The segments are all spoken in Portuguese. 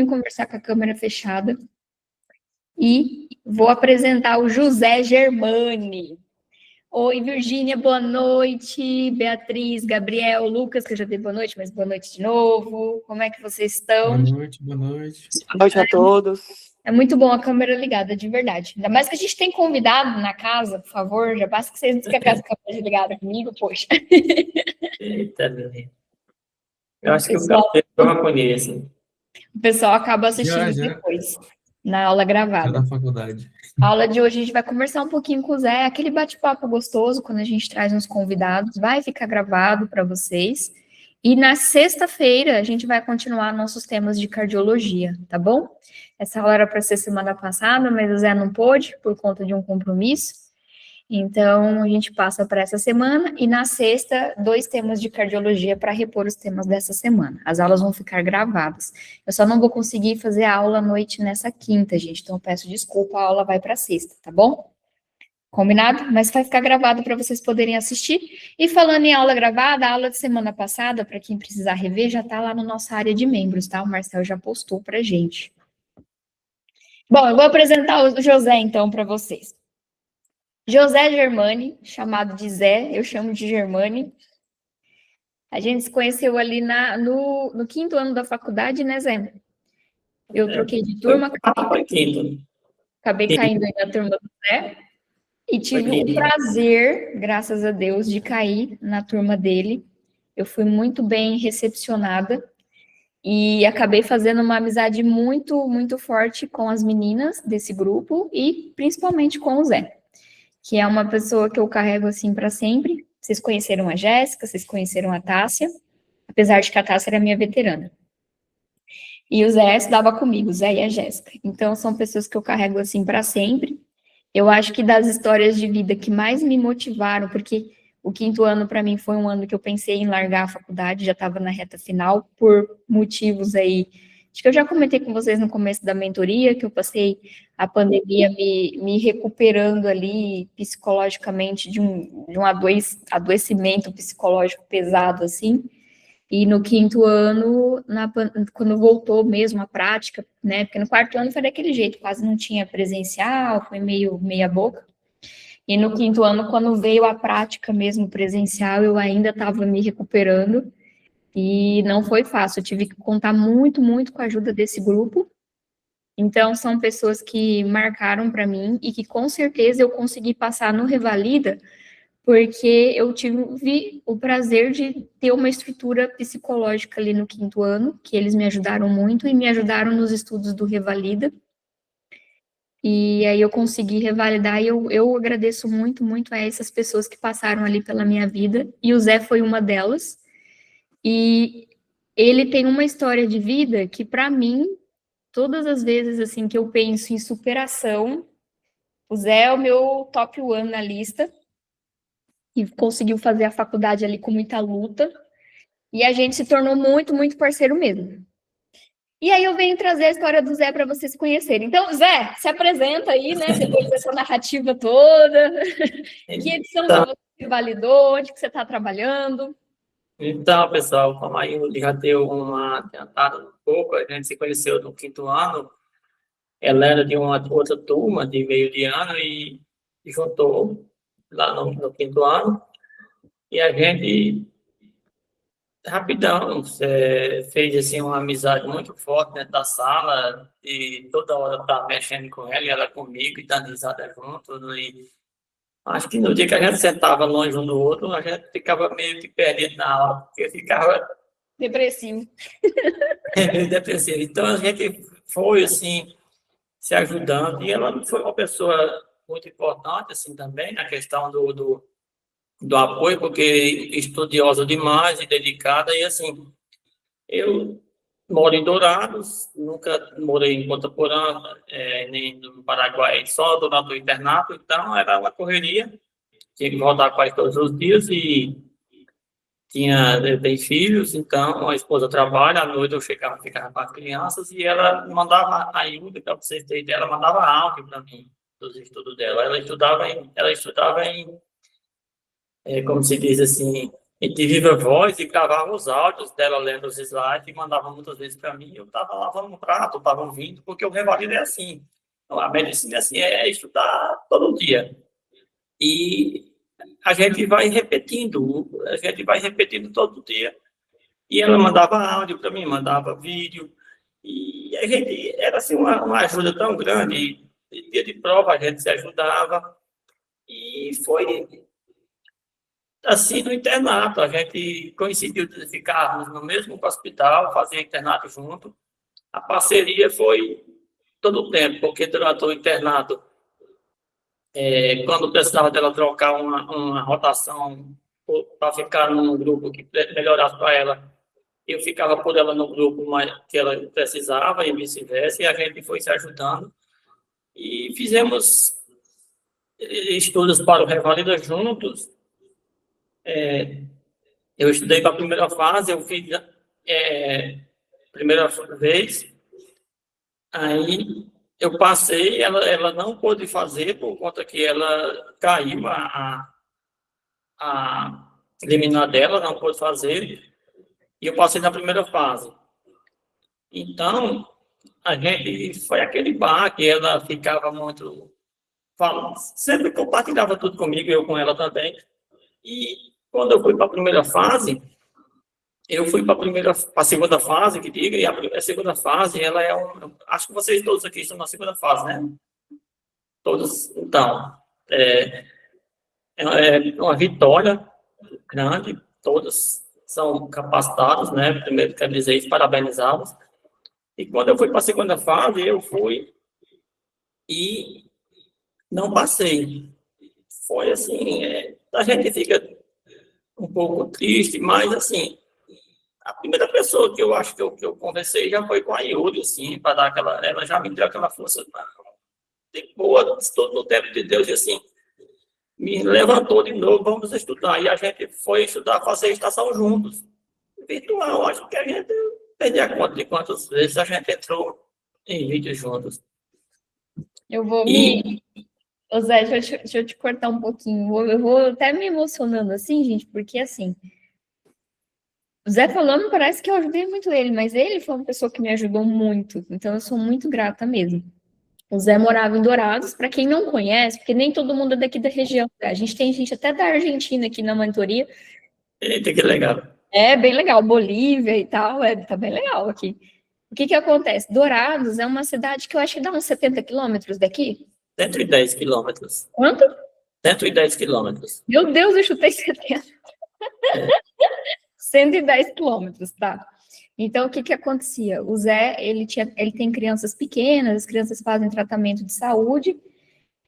em conversar com a câmera fechada. E vou apresentar o José Germani. Oi, Virgínia, boa noite. Beatriz, Gabriel, Lucas, que eu já dei boa noite, mas boa noite de novo. Como é que vocês estão? Boa noite, boa noite. Boa noite a todos. É muito bom a câmera ligada, de verdade. Ainda mais que a gente tem convidado na casa, por favor. Já basta que vocês dizem que a casa fica ligada comigo, poxa. Eita, menino. Eu acho que o Gabriel eu conheço. O pessoal acaba assistindo Já. depois, na aula Já gravada. da faculdade. A aula de hoje a gente vai conversar um pouquinho com o Zé, aquele bate-papo gostoso quando a gente traz uns convidados, vai ficar gravado para vocês. E na sexta-feira a gente vai continuar nossos temas de cardiologia, tá bom? Essa aula era para ser semana passada, mas o Zé não pôde por conta de um compromisso. Então a gente passa para essa semana e na sexta 2 temas de cardiologia para repor os temas dessa semana. As aulas vão ficar gravadas. Eu só não vou conseguir fazer a aula à noite nessa quinta, gente. Então eu peço desculpa, a aula vai para sexta, tá bom? Combinado? Mas vai ficar gravado para vocês poderem assistir. E falando em aula gravada, a aula de semana passada, para quem precisar rever, já está lá na nossa área de membros, tá? O Marcel já postou para gente. Bom, eu vou apresentar o José, então, para vocês. José Germani, chamado de Zé, eu chamo de Germani. A gente se conheceu ali no 5º ano da faculdade, né, Zé? Eu troquei de turma, acabei caindo aí na turma do Zé. E tive o prazer, graças a Deus, de cair na turma dele. Eu fui muito bem recepcionada e acabei fazendo uma amizade muito, muito forte com as meninas desse grupo e principalmente com o Zé, que é uma pessoa que eu carrego assim para sempre. Vocês conheceram a Jéssica, vocês conheceram a Tássia, apesar de que a Tássia era minha veterana. E o Zé estudava comigo, o Zé e a Jéssica. Então, são pessoas que eu carrego assim para sempre. Eu acho que das histórias de vida que mais me motivaram, porque o 5º ano para mim foi um ano que eu pensei em largar a faculdade, já estava na reta final, por motivos aí. Acho que eu já comentei com vocês no começo da mentoria, que eu passei a pandemia me recuperando ali psicologicamente de um adoecimento psicológico pesado, assim. E no 5º ano, quando voltou mesmo a prática, né? Porque no 4º ano foi daquele jeito, quase não tinha presencial, foi meio meia boca. E no 5º ano, quando veio a prática mesmo presencial, eu ainda estava me recuperando. E não foi fácil, eu tive que contar muito, muito com a ajuda desse grupo. Então, são pessoas que marcaram para mim e que com certeza eu consegui passar no Revalida, porque eu tive o prazer de ter uma estrutura psicológica ali no 5º ano, que eles me ajudaram muito e me ajudaram nos estudos do Revalida. E aí eu consegui revalidar e eu agradeço muito, muito a essas pessoas que passaram ali pela minha vida, e o Zé foi uma delas. E ele tem uma história de vida que, para mim, todas as vezes assim que eu penso em superação, o Zé é o meu top 1 na lista, e conseguiu fazer a faculdade ali com muita luta, e a gente se tornou muito, muito parceiro mesmo. E aí eu venho trazer a história do Zé para vocês conhecerem. Então, Zé, se apresenta aí, né, depois dessa narrativa toda. Que edição que você validou, onde que você está trabalhando? Então, pessoal, como aí já deu uma adiantada um pouco, a gente se conheceu no 5º ano, ela era de uma outra turma de meio de ano e juntou lá no 5º ano, e a gente, rapidão, fez assim, uma amizade muito forte dentro da sala, e toda hora tá mexendo com ela, e ela comigo, e dando risada junto, né? E acho que no dia que a gente sentava longe um do outro, a gente ficava meio que perdido na aula, porque ficava Depressivo. meio depressivo. Então a gente foi assim se ajudando, e ela foi uma pessoa muito importante assim também na questão do apoio, porque estudiosa demais e dedicada, e assim, eu moro em Dourados, nunca morei em Ponta Porã, nem no Paraguai, só durante o internato, então era uma correria, tinha que voltar quase todos os dias, e tem filhos, então a esposa trabalha, à noite eu ficava com as crianças, e ela mandava ajuda, para vocês terem ideia, ela mandava áudio para mim, dos estudos dela. Ela estudava em como se diz assim, de viva voz e gravava os áudios dela lendo os slides e mandava muitas vezes para mim. Eu estava lavando um prato, estava ouvindo, porque o Revalido é assim. Então, a medicina é assim, é estudar todo dia. E a gente vai repetindo todo dia. E ela mandava áudio para mim, mandava vídeo. E a gente era assim uma ajuda tão grande. Dia de prova a gente se ajudava. E foi assim no internato. A gente coincidiu de ficarmos no mesmo hospital, fazer internato junto. A parceria foi todo o tempo, porque durante o internato, quando precisava dela trocar uma rotação para ficar num grupo que melhorasse para ela, eu ficava por ela no grupo que ela precisava e vice-versa, e a gente foi se ajudando. E fizemos estudos para o Revalida juntos. Eu estudei para a primeira fase, eu fiz primeira vez, aí eu passei, ela não pôde fazer por conta que ela caiu a liminar dela, não pôde fazer, e eu passei na primeira fase. Então, a gente foi aquele bar que ela ficava muito falando, sempre compartilhava tudo comigo, eu com ela também. E quando eu fui para a primeira fase, eu fui para a segunda fase, que diga, e a segunda fase, ela é acho que vocês todos aqui estão na segunda fase, né? Todos, então, é uma vitória grande, todos são capacitados, né? Primeiro, quero dizer isso, parabenizá-los. E quando eu fui para a segunda fase, eu fui e não passei. Foi assim, a gente fica um pouco triste, mas assim, a primeira pessoa que eu acho que eu conversei já foi com a Yuri, assim, para dar ela já me deu aquela força de boa, todo no tempo de Deus, e assim, me levantou de novo, vamos estudar. E a gente foi estudar, fazer estação juntos. Virtual, acho que a gente perdeu a conta de quantas vezes a gente entrou em vídeo juntos. Eu vou me. Ô Zé, deixa eu te cortar um pouquinho. Eu vou até me emocionando assim, gente, porque assim. O Zé falando, parece que eu ajudei muito ele, mas ele foi uma pessoa que me ajudou muito. Então eu sou muito grata mesmo. O Zé morava em Dourados, para quem não conhece, porque nem todo mundo é daqui da região. A gente tem gente até da Argentina aqui na mentoria. Eita, que legal. É bem legal, Bolívia e tal, tá bem legal aqui. O que acontece? Dourados é uma cidade que eu acho que dá uns 70 quilômetros daqui. 110 quilômetros. Quanto? 110 quilômetros. Meu Deus, eu chutei 70. 110 quilômetros, tá? Então, o que acontecia? O Zé, ele tem crianças pequenas, as crianças fazem tratamento de saúde,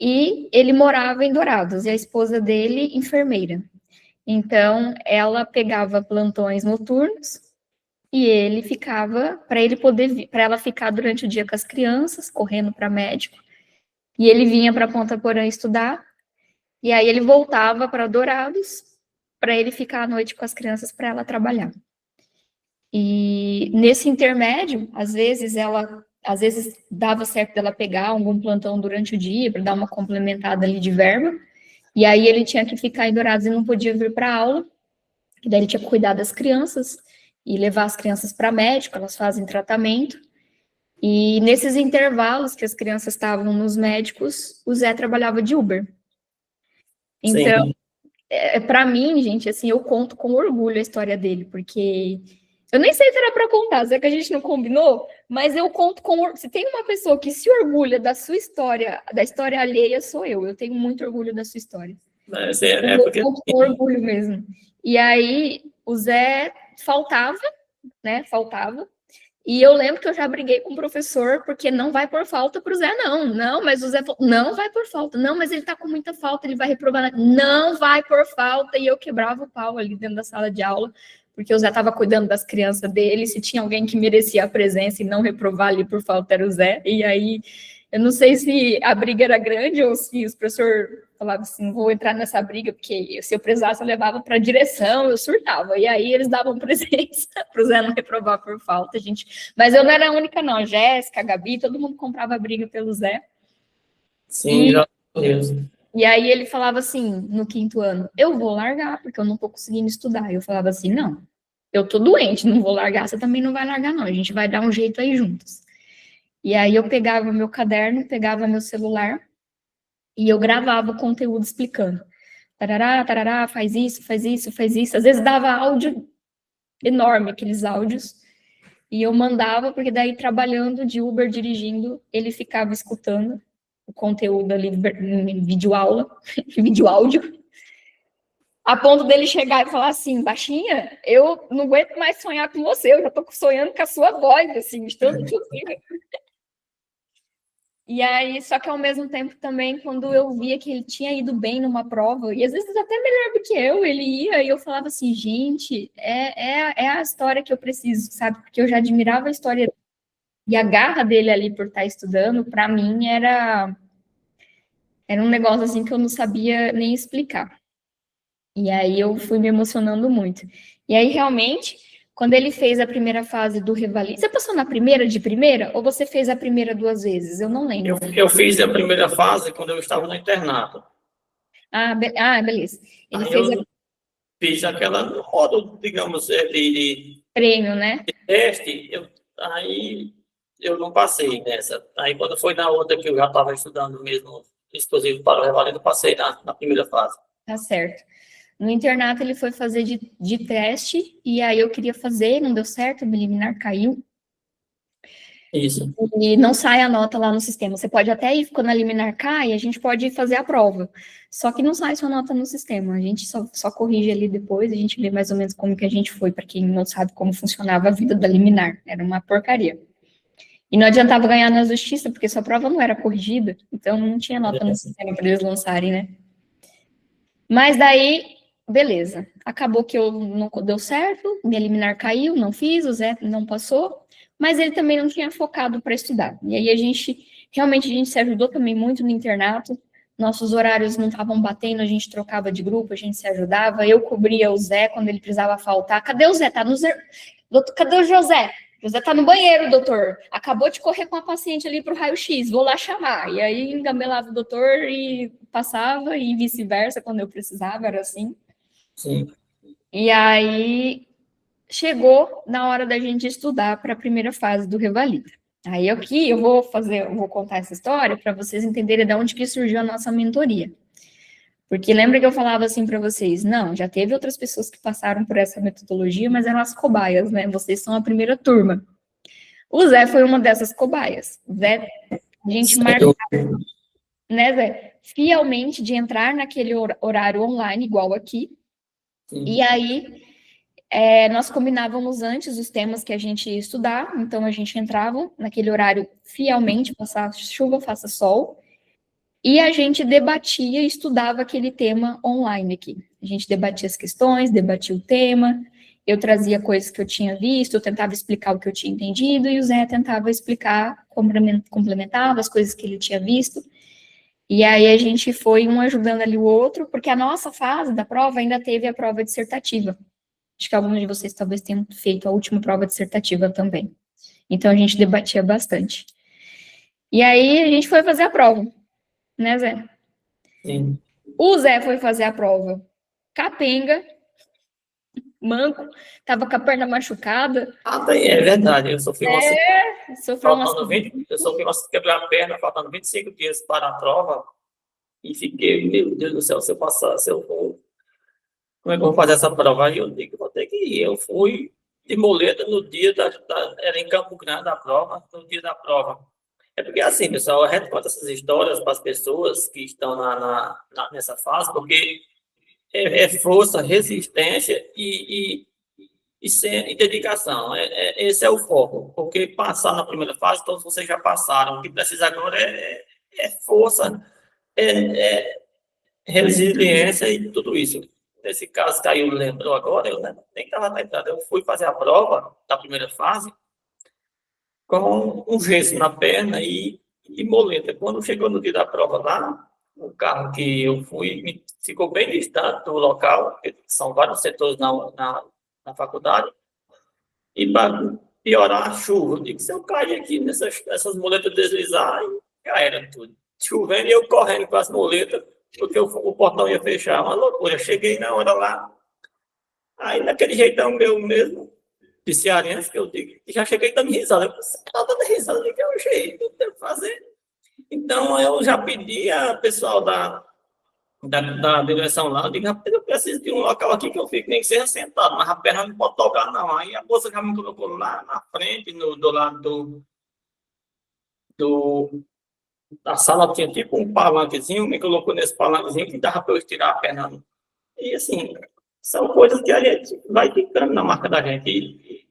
e ele morava em Dourados, e a esposa dele, enfermeira. Então, ela pegava plantões noturnos, e ele ficava, para ela ficar durante o dia com as crianças, correndo para médico, e ele vinha para Ponta Porã estudar, e aí ele voltava para Dourados, para ele ficar à noite com as crianças, para ela trabalhar. E nesse intermédio, às vezes dava certo dela pegar algum plantão durante o dia, para dar uma complementada ali de verba, e aí ele tinha que ficar em Dourados e não podia vir para aula, e daí ele tinha que cuidar das crianças, e levar as crianças para médico, elas fazem tratamento, e nesses intervalos que as crianças estavam nos médicos, o Zé trabalhava de Uber. Então, para mim, gente, assim, eu conto com orgulho a história dele, porque eu nem sei se era para contar, é que a gente não combinou, mas eu conto com. Se tem uma pessoa que se orgulha da sua história, da história alheia, sou eu. Eu tenho muito orgulho da sua história. Porque... Eu conto com orgulho mesmo. E aí, o Zé faltava, né? Faltava. E eu lembro que eu já briguei com o professor, porque não vai por falta para o Zé, não. Não, mas o Zé falou, não vai por falta. Não, mas ele está com muita falta, ele vai reprovar. Não vai por falta. E eu quebrava o pau ali dentro da sala de aula, porque o Zé estava cuidando das crianças dele. Se tinha alguém que merecia a presença e não reprovar ali por falta, era o Zé. E aí, eu não sei se a briga era grande ou se os professores falavam assim, vou entrar nessa briga, porque se eu precisasse eu levava para a direção, eu surtava. E aí eles davam presença para o Zé não reprovar por falta, gente. Mas eu não era a única, não. A Jéssica, a Gabi, todo mundo comprava briga pelo Zé. Sim, graças a Deus. E aí ele falava assim, no 5º ano, eu vou largar, porque eu não tô conseguindo estudar. Eu falava assim, não, eu tô doente, não vou largar, você também não vai largar, não. A gente vai dar um jeito aí juntos. E aí eu pegava meu caderno, pegava meu celular e eu gravava o conteúdo explicando. Tarará, tarará, faz isso, faz isso, faz isso. Às vezes dava áudio enorme, aqueles áudios. E eu mandava, porque daí trabalhando de Uber, dirigindo, ele ficava escutando o conteúdo ali em vídeo aula, vídeo áudio, a ponto dele chegar e falar assim, baixinha, eu não aguento mais sonhar com você, eu já tô sonhando com a sua voz, assim, de tanto que eu tenho. E aí, só que ao mesmo tempo também, quando eu via que ele tinha ido bem numa prova, e às vezes até melhor do que eu, ele ia, e eu falava assim, gente, é a história que eu preciso, sabe? Porque eu já admirava a história e a garra dele ali por estar estudando, para mim era um negócio assim que eu não sabia nem explicar. E aí eu fui me emocionando muito. E aí, realmente, quando ele fez a primeira fase do Revalida, você passou na primeira de primeira ou você fez a primeira 2 vezes? Eu não lembro. Eu fiz a primeira fase quando eu estava no internato. Beleza. Ele Aí fez a eu fiz aquela modo, digamos, de prêmio, né? teste, aí eu não passei nessa. Aí quando foi na outra que eu já estava estudando mesmo, exclusivo para o Revalida, eu passei na primeira fase. Tá certo. No internato ele foi fazer de teste, e aí eu queria fazer, não deu certo, o liminar caiu, Isso. e não sai a nota lá no sistema. Você pode até ir, quando a liminar cai, a gente pode fazer a prova. Só que não sai sua nota no sistema. A gente só corrige ali depois, a gente vê mais ou menos como que a gente foi, para quem não sabe como funcionava a vida da liminar. Era uma porcaria. E não adiantava ganhar na justiça, porque sua prova não era corrigida, então não tinha nota no sistema para eles lançarem, né? Mas daí, beleza. Acabou que eu não deu certo, minha liminar caiu, não fiz, o Zé não passou, mas ele também não tinha focado para estudar. E aí realmente a gente se ajudou também muito no internato. Nossos horários não estavam batendo, a gente trocava de grupo, a gente se ajudava. Eu cobria o Zé quando ele precisava faltar. Cadê o Zé? Tá no zero. Cadê o José? José tá no banheiro, doutor. Acabou de correr com a paciente ali pro raio-x, vou lá chamar. E aí engabelava o doutor e passava, e vice-versa, quando eu precisava, era assim. Sim. E aí chegou na hora da gente estudar para a primeira fase do Revalida. Aí aqui eu vou contar essa história para vocês entenderem de onde que surgiu a nossa mentoria. Porque lembra que eu falava assim para vocês, não, já teve outras pessoas que passaram por essa metodologia, mas eram as cobaias, né? Vocês são a primeira turma. O Zé foi uma dessas cobaias. Zé, a gente marcava, né, Zé, fielmente de entrar naquele horário online, igual aqui. Sim. E aí, nós combinávamos antes os temas que a gente ia estudar, então a gente entrava naquele horário fielmente, passava chuva, faça sol, e a gente debatia e estudava aquele tema online aqui. A gente debatia as questões, debatia o tema, eu trazia coisas que eu tinha visto, eu tentava explicar o que eu tinha entendido, e o Zé tentava explicar, complementava as coisas que ele tinha visto. E aí a gente foi um ajudando ali o outro, porque a nossa fase da prova ainda teve a prova dissertativa. Acho que alguns de vocês talvez tenham feito a última prova dissertativa também. Então a gente debatia bastante. E aí a gente foi fazer a prova, né, Zé? Sim. O Zé foi fazer a prova capenga, manco, tava com a perna machucada. É verdade, eu sofri uma... Eu sofri uma quebrar a perna, faltando 25 dias para a prova, e fiquei, meu Deus do céu, se eu passar, se eu vou... Como é que eu vou fazer essa prova? Aí eu digo, vou ter que ir. Eu fui de muleta no dia era em Campo Grande a prova, no dia da prova. É porque assim, pessoal, eu reconto essas histórias para as pessoas que estão nessa fase, porque é força, resistência e dedicação. Esse é o foco, porque passar na primeira fase, todos vocês já passaram. O que precisa agora é força, resiliência e tudo isso. Nesse caso, Caio lembrou agora, eu nem estava lembrando. Eu fui fazer a prova da primeira fase com um gesso na perna e moleta. Quando chegou no dia da prova lá, o carro que eu fui ficou bem distante do local, porque são vários setores na faculdade, e para piorar a chuva, eu digo, se eu cair aqui nessas muletas deslizar, já era tudo. Chovendo e eu correndo com as muletas, porque o portão ia fechar, uma loucura. Cheguei na hora lá, aí naquele jeitão meu mesmo, de cearense, que eu digo, já cheguei dando risada. Você tá dando risada, de que é o jeito, eu tenho que fazer. Então, eu já pedi a pessoal da direção lá, eu digo, rapaz, eu preciso de um local aqui que eu fique, nem que seja sentado, mas a perna não pode tocar, não. Aí a moça já me colocou lá na frente, do lado do, da sala, tinha tipo um palanquezinho, me colocou nesse palanquezinho que dava para eu estirar a perna. E assim, são coisas que a gente vai ficando na marca da gente.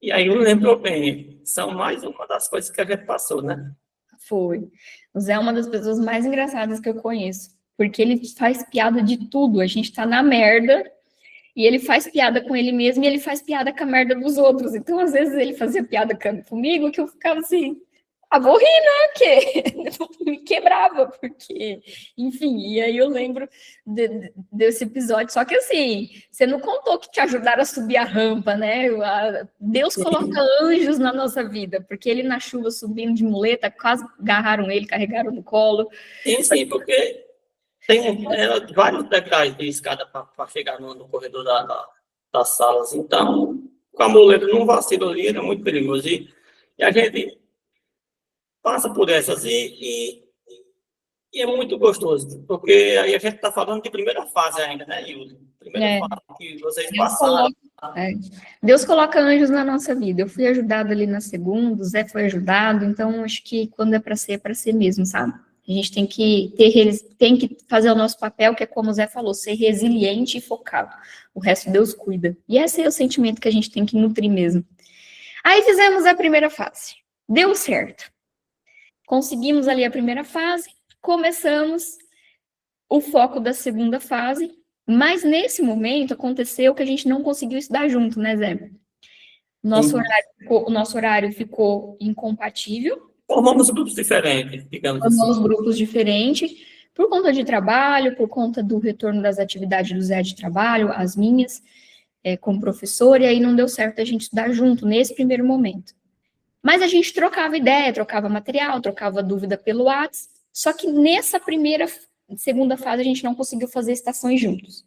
E aí eu lembro bem, são mais uma das coisas que a gente passou, né? Foi. O Zé é uma das pessoas mais engraçadas que eu conheço, porque ele faz piada de tudo. A gente tá na merda e ele faz piada com ele mesmo e ele faz piada com a merda dos outros. Então, às vezes, ele fazia piada comigo que eu ficava assim, vou rir, né? Porque me quebrava, porque, enfim, e aí eu lembro desse episódio. Só que assim, você não contou que te ajudaram a subir a rampa, né? Deus coloca anjos na nossa vida, porque ele na chuva subindo de muleta, quase agarraram ele, carregaram no colo. Sim, porque tem vários degraus de escada para chegar no corredor das salas. Então, com a muleta não vacila ali, era muito perigoso. E a gente passa por essas e é muito gostoso, porque aí a gente está falando de primeira fase ainda, né, Yuri? Primeira fase que vocês passaram. Deus coloca anjos na nossa vida. Eu fui ajudada ali na segunda, o Zé foi ajudado, então acho que quando é para ser mesmo, sabe? A gente tem que fazer o nosso papel, que é como o Zé falou, ser resiliente e focado. O resto Deus cuida. E esse é o sentimento que a gente tem que nutrir mesmo. Aí fizemos a primeira fase. Deu certo. Conseguimos ali a primeira fase, começamos o foco da segunda fase, mas nesse momento aconteceu que a gente não conseguiu estudar junto, né, Zé? O nosso horário ficou incompatível. Formamos grupos diferentes, digamos assim. Formamos grupos diferentes, por conta de trabalho, por conta do retorno das atividades do Zé de trabalho, as minhas, como professor, e aí não deu certo a gente estudar junto nesse primeiro momento. Mas a gente trocava ideia, trocava material, trocava dúvida pelo WhatsApp, só que nessa segunda fase a gente não conseguiu fazer estações juntos.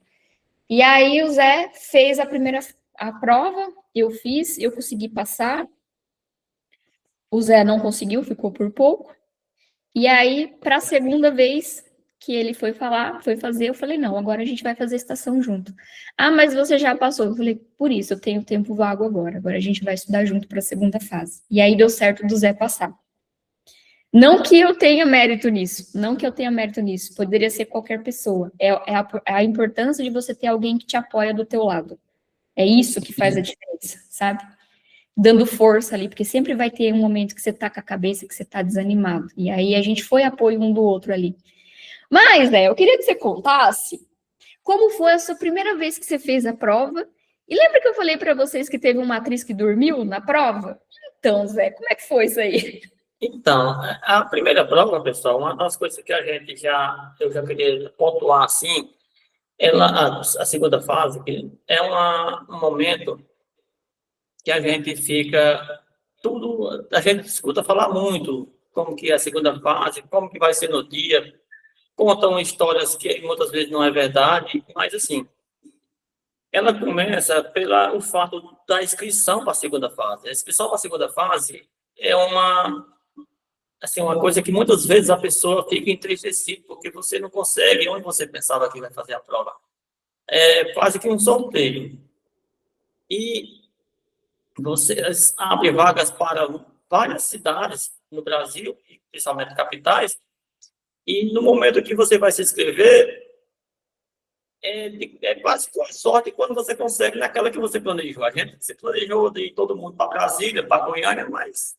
E aí o Zé fez a prova, eu fiz, eu consegui passar, o Zé não conseguiu, ficou por pouco. E aí, para a segunda vez que ele foi fazer, eu falei, não, agora a gente vai fazer estação junto. Ah, mas você já passou. Eu falei, por isso, eu tenho tempo vago agora a gente vai estudar junto para a segunda fase. E aí deu certo do Zé passar. Não que eu tenha mérito nisso, poderia ser qualquer pessoa. É a importância de você ter alguém que te apoia do teu lado. É isso que faz a diferença, sabe? Dando força ali, porque sempre vai ter um momento que você tá com a cabeça, que você tá desanimado. E aí a gente foi apoio um do outro ali. Mas, né, eu queria que você contasse como foi a sua primeira vez que você fez a prova. E lembra que eu falei para vocês que teve uma atriz que dormiu na prova? Então, Zé, como é que foi isso aí? Então, a primeira prova, pessoal, uma das coisas que eu já queria pontuar assim, a segunda fase, que é um momento que a gente a gente escuta falar muito, como que é a segunda fase, como que vai ser no dia, contam histórias que muitas vezes não é verdade, mas assim, ela começa pelo fato da inscrição para a segunda fase. A inscrição para a segunda fase é uma coisa que muitas vezes a pessoa fica entristecida porque você não consegue onde você pensava que vai fazer a prova. É quase que um sorteio. E você abre vagas para várias cidades no Brasil, principalmente capitais, e no momento que você vai se inscrever, é quase com sorte quando você consegue naquela que você planejou. A gente se planejou de ir todo mundo para Brasília, para Goiânia, mas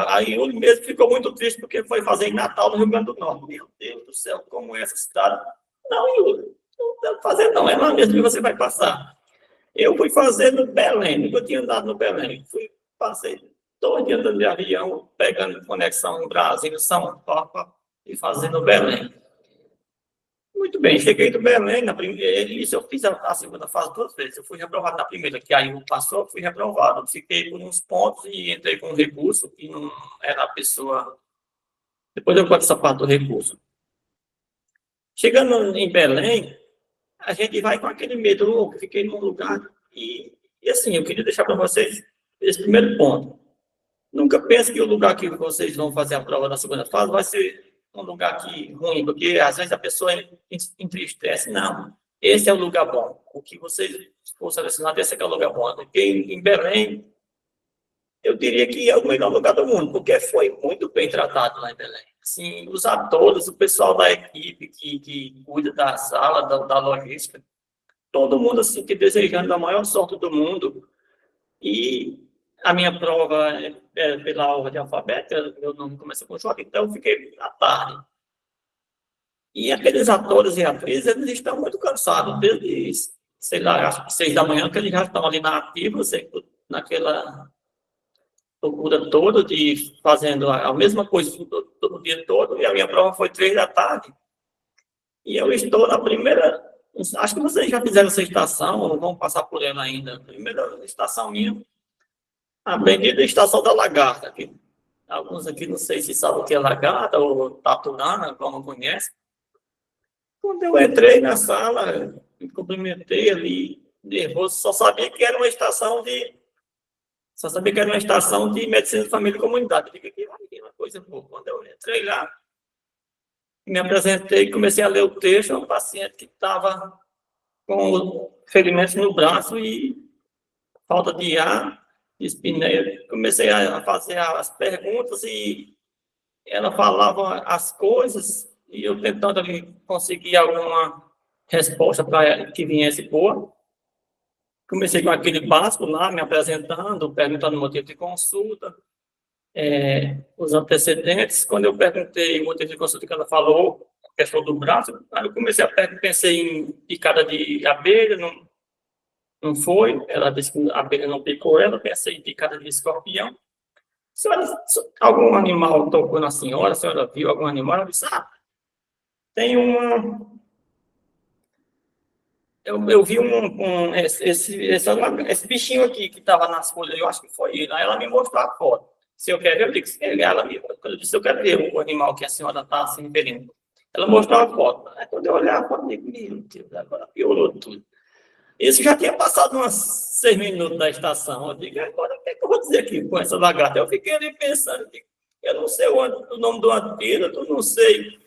a Yuri mesmo ficou muito triste porque foi fazer em Natal, no Rio Grande do Norte. Meu Deus do céu, como é essa cidade? Não, Yuri, não deve fazer não, é lá mesmo que você vai passar. Eu fui fazer no Belém, nunca tinha andado no Belém. Passei 2 dias andando de avião, pegando conexão no Brasil, São Paulo, e fazendo Belém. Muito bem, cheguei do Belém, isso eu fiz a segunda fase 2 vezes. Eu fui reprovado na primeira, que aí passou, eu fui reprovado. Fiquei por uns pontos e entrei com um recurso, que não era a pessoa. Depois eu conto essa parte do recurso. Chegando em Belém, a gente vai com aquele medo, louco, fiquei num lugar. E assim, eu queria deixar para vocês esse primeiro ponto. Nunca pense que o lugar que vocês vão fazer a prova da segunda fase vai ser um lugar ruim, porque às vezes a pessoa entristece. Não, esse é o lugar bom. O que vocês for selecionado, esse é o lugar bom. Porque em Belém, eu diria que é o melhor lugar do mundo, porque foi muito bem tratado lá em Belém. Assim, os atores, o pessoal da equipe que cuida da sala, da logística, todo mundo assim, que desejando a maior sorte do mundo. E a minha prova é pela ordem alfabética, meu nome começa com J, então eu fiquei à tarde. E aqueles atores e atrizes, eles estão muito cansados, desde, sei lá, acho que 6 da manhã, que eles já estão ali na ativa, naquela loucura toda de fazendo a mesma coisa todo dia todo, e a minha prova foi 3 da tarde. E eu estou na primeira, acho que vocês já fizeram essa estação, ou vão passar por ela ainda. Primeira estação minha, a bendita estação da lagarta. Aqui. Alguns aqui não sei se sabem o que é lagarta, ou taturana, como conhece. Quando eu entrei na sala, me cumprimentei ali, nervoso, só sabia que era uma estação de medicina de família e comunidade. Eu digo, que uma coisa boa. Quando eu entrei lá, me apresentei, comecei a ler o texto, um paciente que estava com ferimentos no braço e falta de ar, espineia. Comecei a fazer as perguntas e ela falava as coisas e eu tentando ali conseguir alguma resposta para que viesse boa. Comecei com aquele básico lá, me apresentando, perguntando o motivo de consulta, os antecedentes. Quando eu perguntei o motivo de consulta que ela falou, a questão do braço, aí eu comecei a pensei em picada de abelha, não foi. Ela disse que a abelha não picou ela, pensei em picada de escorpião. Senhora, algum animal tocou na senhora? A senhora viu algum animal? Ela disse, tem uma... Eu vi esse bichinho aqui que estava nas folhas, eu acho que foi ele. Aí ela me mostrou a foto. Se eu quero ver, eu digo, eu disse, eu quero ver o animal que a senhora está se referindo. Ela mostrou a foto. Aí quando eu olhei a foto, eu digo, meu Deus, agora piorou tudo. Isso já tinha passado uns 6 minutos da estação. Eu digo, agora o que é que eu vou dizer aqui com essa lagarta? Eu fiquei ali pensando, eu não sei o nome do antídoto, não sei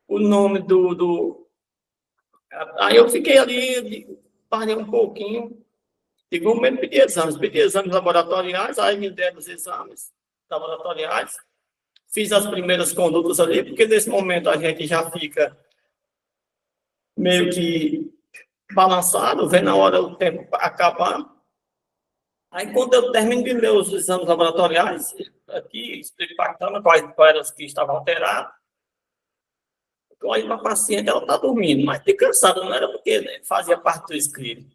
o nome do... Aí eu fiquei ali, parei um pouquinho, digo, vamos mesmo pedi exames laboratoriais, aí me deram os exames laboratoriais, fiz as primeiras condutas ali, porque nesse momento a gente já fica meio que balançado, vendo a hora o tempo acabar. Aí, quando eu termino de ler os exames laboratoriais, aqui, explicando quais eram os que estavam alterados, eu olho para a paciente, ela está dormindo, mas de cansada, não era porque fazia parte do escrito.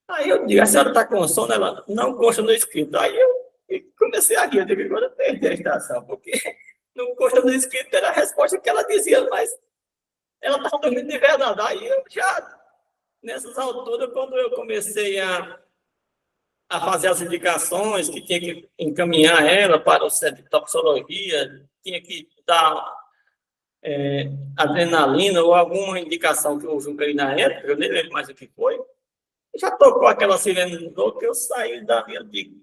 Aí eu digo, a senhora está com sono? Ela não consta no escrito. Aí eu comecei a rir, eu digo, agora eu perdi a estação, porque não consta no escrito, era a resposta que ela dizia, mas ela estava dormindo de verdade. Aí eu já, nessas alturas, quando eu comecei a fazer as indicações, que tinha que encaminhar ela para o centro de toxicologia, tinha que dar adrenalina ou alguma indicação que eu julguei na época, eu nem lembro mais o que foi, já tocou aquela sirene do que eu saí da minha dica.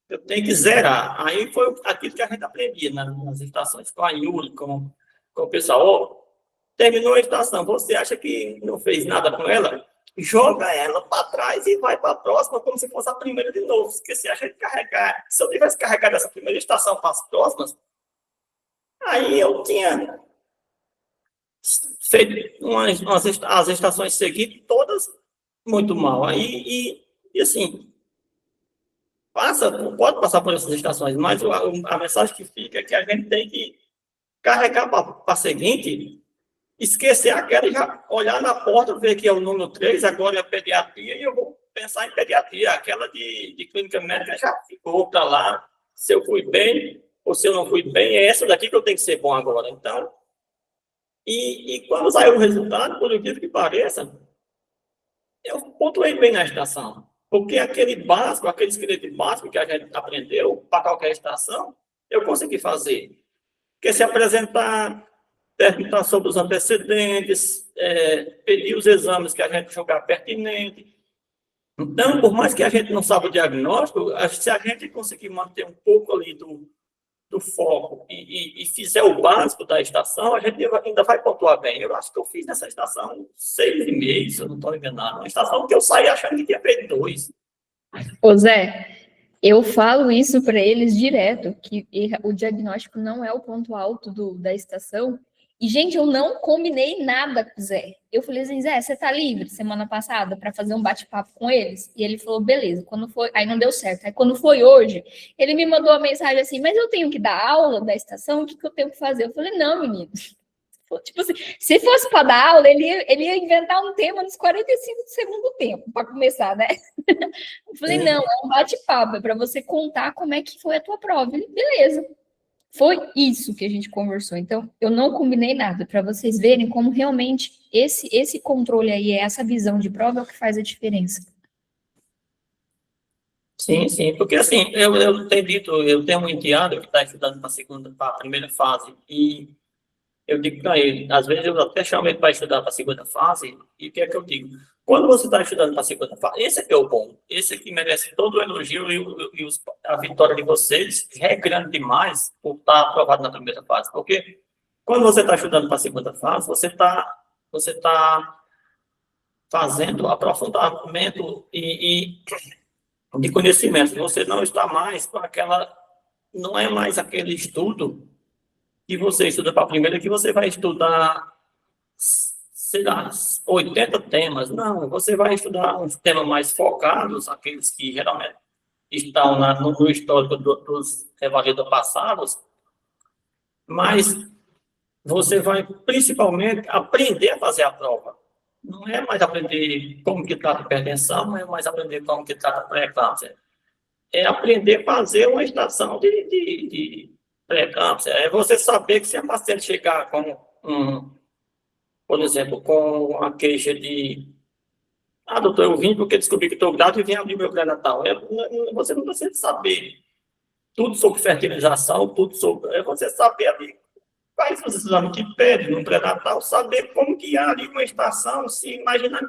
Eu tenho que zerar. Aí foi aquilo que a gente aprendia nas estações com a Yuri, com o pessoal. Terminou a estação, você acha que não fez nada com ela? Joga ela para trás e vai para a próxima como se fosse a primeira de novo. Porque você acha de carregar. Se eu tivesse carregado essa primeira estação para as próximas, aí eu tinha feito as estações seguidas, todas muito mal. Aí, e assim, pode passar por essas estações, mas a mensagem que fica é que a gente tem que carregar para a seguinte, esquecer aquela e já olhar na porta, ver que é o número 3, agora é a pediatria, e eu vou pensar em pediatria. Aquela de clínica médica já ficou para lá. Se eu fui bem ou se eu não fui bem, é essa daqui que eu tenho que ser bom agora. Então, e quando saiu o resultado, por incrível que pareça, eu pontuei bem na estação. Porque aquele esqueleto básico que a gente aprendeu para qualquer estação, eu consegui fazer. Porque se apresentar perguntar sobre os antecedentes, pedir os exames que a gente julgar pertinente. Então, por mais que a gente não saiba o diagnóstico, se a gente conseguir manter um pouco ali do foco e fizer o básico da estação, a gente ainda vai pontuar bem. Eu acho que eu fiz nessa estação 6,5, se eu não estou enganado. Uma estação que eu saí achando que tinha feito 2. Ô Zé, eu falo isso para eles direto, que o diagnóstico não é o ponto alto da estação. E, gente, eu não combinei nada com o Zé. Eu falei assim, Zé, você tá livre semana passada para fazer um bate-papo com eles? E ele falou, beleza. Quando foi, aí não deu certo. Aí quando foi hoje, ele me mandou uma mensagem assim, mas eu tenho que dar aula da estação, o que eu tenho que fazer? Eu falei, não, menino. Tipo assim, se fosse para dar aula, ele ia inventar um tema nos 45 do segundo tempo, para começar, né? Eu falei, não, é um bate-papo, é para você contar como é que foi a tua prova. Ele, beleza. Foi isso que a gente conversou. Então, eu não combinei nada, para vocês verem como realmente esse controle aí, essa visão de prova é o que faz a diferença. Sim, sim, porque assim, eu tenho dito, eu tenho um enteado que está estudando para a primeira fase, e eu digo para ele, às vezes eu até chamo ele para estudar para a segunda fase, e o que é que eu digo? Quando você está estudando para a segunda fase, esse aqui é o bom, esse aqui merece todo o elogio e a vitória de vocês é grande demais por estar aprovado na primeira fase, porque quando você está estudando para a segunda fase, você tá fazendo aprofundamento de conhecimento, você não está mais com não é mais aquele estudo que você estuda para a primeira, que você vai estudar, sei lá, 80 temas. Não, você vai estudar uns temas mais focados, aqueles que geralmente estão no histórico dos revalidadores passados, mas você vai principalmente aprender a fazer a prova. Não é mais aprender como que trata a hipertensão, não é mais aprender como que trata a pré-eclâmpsia. É aprender a fazer uma estação de pré-eclâmpsia. É você saber que se a paciente chegar com por exemplo, com a queixa de doutor, eu vim porque descobri que estou grávida e vim abrir meu pré-natal. Você não precisa saber tudo sobre fertilização, tudo sobre... É você saber ali quais os exames que pede no pré-natal, saber como guiar ali uma estação, se imaginar.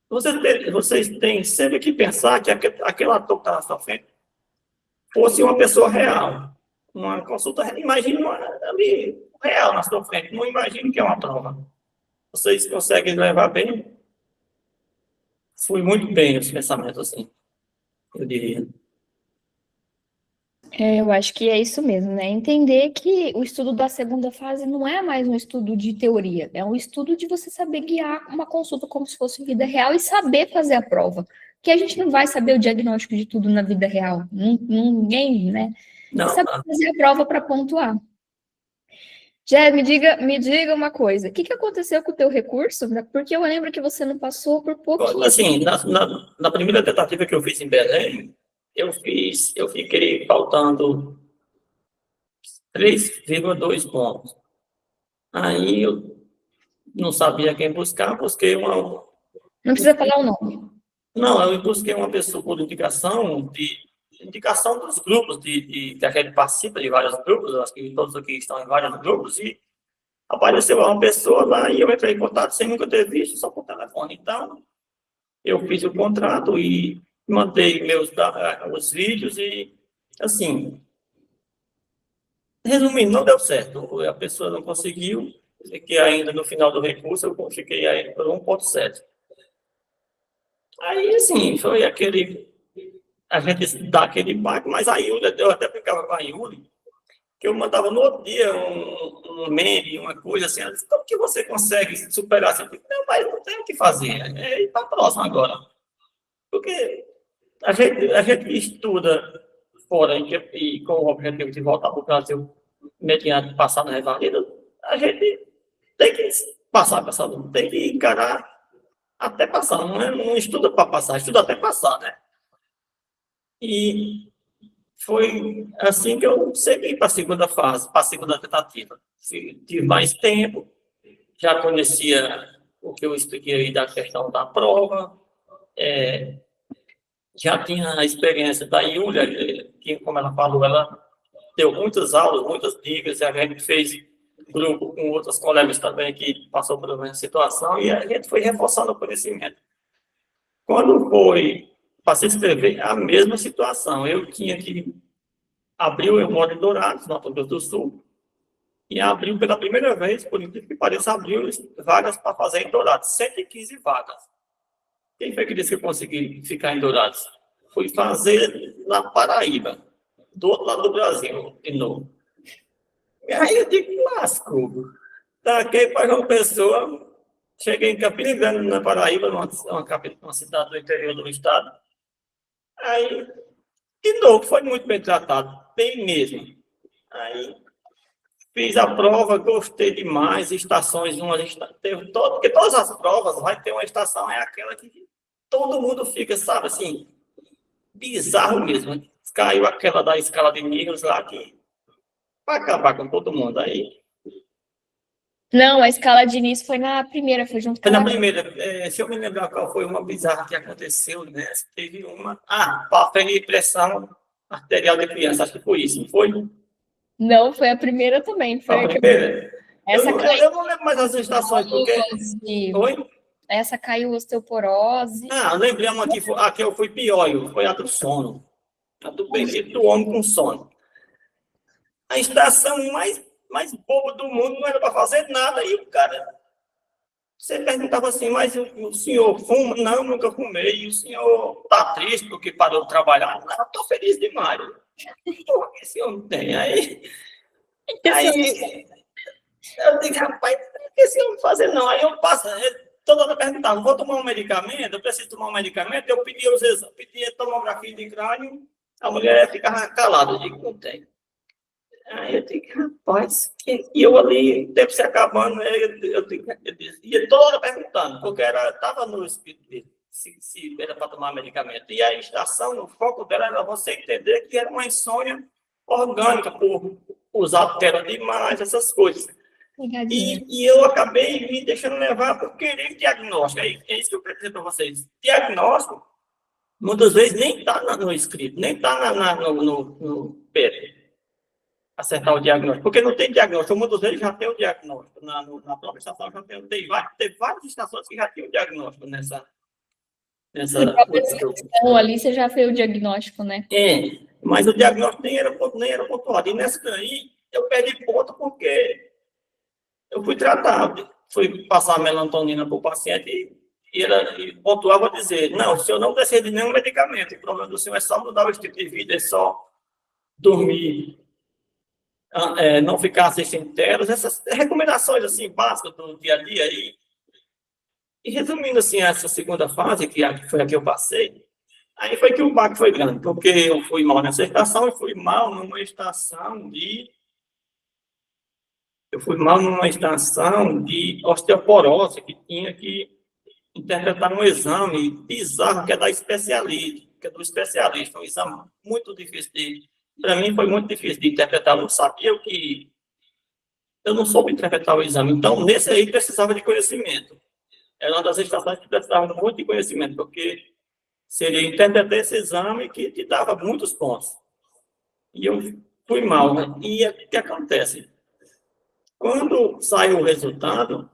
Vocês têm sempre que pensar que aquele ator que está na sua frente fosse uma pessoa real. Uma consulta, imagine ali real na sua frente, não imagine que é uma prova. Vocês conseguem levar bem? Fui muito bem os pensamentos, assim, eu diria. Eu acho que é isso mesmo, né? Entender que o estudo da segunda fase não é mais um estudo de teoria, é um estudo de você saber guiar uma consulta como se fosse vida real e saber fazer a prova. Porque a gente não vai saber o diagnóstico de tudo na vida real. Ninguém, né? Não, sabe fazer a prova para pontuar. Jé, me diga uma coisa. O que aconteceu com o teu recurso? Porque eu lembro que você não passou por pouquinho. assim, na primeira tentativa que eu fiz em Belém, eu fiquei faltando 3,2 pontos. Aí eu não sabia quem buscar, busquei uma... Não precisa falar o nome. Não, eu busquei uma pessoa por indicação dos grupos que a gente participa de vários grupos, acho que todos aqui estão em vários grupos, e apareceu uma pessoa lá e eu entrei em contato sem nunca ter visto, só por telefone. Então, eu fiz o contrato e mandei os vídeos e, assim, resumindo, não deu certo. A pessoa não conseguiu, fiquei ainda no final do recurso, eu fiquei aí por 1,7. Aí, assim, foi a gente dá aquele baque, mas a Yuli, eu até ficava com a Yuli, que eu mandava no outro dia um meme, uma coisa assim, ela disse, como que você consegue superar assim? Não, mas não tem o que fazer, é ir para a próxima agora. Porque a gente estuda fora e com o objetivo de voltar para o Brasil, mediante passar na revalida, a gente tem que passar com essa luta, tem que encarar até passar, não estuda para passar, estuda até passar, né? E foi assim que eu segui para a segunda fase, para a segunda tentativa. Tive mais tempo, já conhecia o que eu expliquei aí da questão da prova, já tinha a experiência da Yulia, que, como ela falou, ela deu muitas aulas, muitas dicas, e a gente fez grupo com outros colegas também que passou por uma situação e a gente foi reforçando o conhecimento. Quando foi para se inscrever, a mesma situação. Eu tinha que abrir o modo em Dourados, no Mato Grosso do Sul, e abriu pela primeira vez, por incrível que pareça, abriu vagas para fazer em Dourados, 115 vagas. Quem foi que disse que eu consegui ficar em Dourados? Fui fazer na Paraíba, do outro lado do Brasil, de novo. E aí eu digo, lasco. Daqui para João Pessoa, cheguei em Campina Grande, na Paraíba, uma cidade do interior do estado. Aí, de novo, foi muito bem tratado, bem mesmo. Aí, fiz a prova, gostei demais, estações, teve porque todas as provas vai ter uma estação, é aquela que todo mundo fica, sabe, assim, bizarro mesmo. Caiu aquela da escala de níveis lá que vai acabar com todo mundo. Aí, Não, a escala de início foi na primeira, foi junto com na a... primeira, se eu me lembrar qual foi uma bizarra que aconteceu, né? Teve uma. Para ferir pressão arterial de criança, acho que foi isso, não foi? Não, foi a primeira também. Foi A primeira? Essa Eu não lembro mais as estações, porque. Oi? Essa caiu osteoporose. Lembrei uma que eu fui pior, foi a do sono. A do bendito do homem com sono. A estação mais boba do mundo não era para fazer nada, e o cara. Você perguntava assim, mas o senhor fuma? Não, nunca fumei. E o senhor está triste porque parou de trabalhar? Não, estou feliz demais. Porra, que esse homem tem? Aí eu digo, rapaz, o que esse homem fazer? Não, aí eu passo, toda hora perguntava, vou tomar um medicamento? Eu preciso tomar um medicamento? Eu pedi os exames, pedi a tomografia de crânio, a mulher ficava calada, eu digo, não tem. Aí eu digo, rapaz, e eu ali, o tempo se acabando, eu ia toda hora perguntando, porque estava no espírito dele, se era para tomar medicamento. E a estação, o foco dela era você entender que era uma insônia orgânica, por usar tela demais, essas coisas. E eu acabei me deixando levar por querer diagnóstico. É isso que eu quero dizer para vocês. Diagnóstico, muitas vezes, nem está no escrito, nem está no PET. Acertar o diagnóstico, porque não tem diagnóstico, muitas vezes já tem o diagnóstico, na própria estação já tem várias estações que já tem o diagnóstico nessa questão ali, você já fez o diagnóstico, né? Mas o diagnóstico nem era pontuado, e nessa daí eu perdi ponto porque eu fui tratado, fui passar melatonina para o paciente e ele pontuava dizer, não, o senhor não precisa de nenhum medicamento, o problema do senhor é só mudar o estilo de vida, é só dormir, não ficar assistindo telas, essas recomendações assim básicas do dia a dia. E resumindo assim essa segunda fase, que foi a que eu passei, aí foi que o baque foi grande, porque eu fui mal nessa estação, eu fui mal numa estação de osteoporose, que tinha que interpretar um exame bizarro que é do especialista, um exame muito difícil para mim foi muito difícil de interpretar, eu não sabia eu não soube interpretar o exame, então nesse aí precisava de conhecimento. Era uma das estações que precisava muito de conhecimento, porque seria interpretar esse exame que te dava muitos pontos. E eu fui mal, né? E o que acontece? Quando saiu o resultado,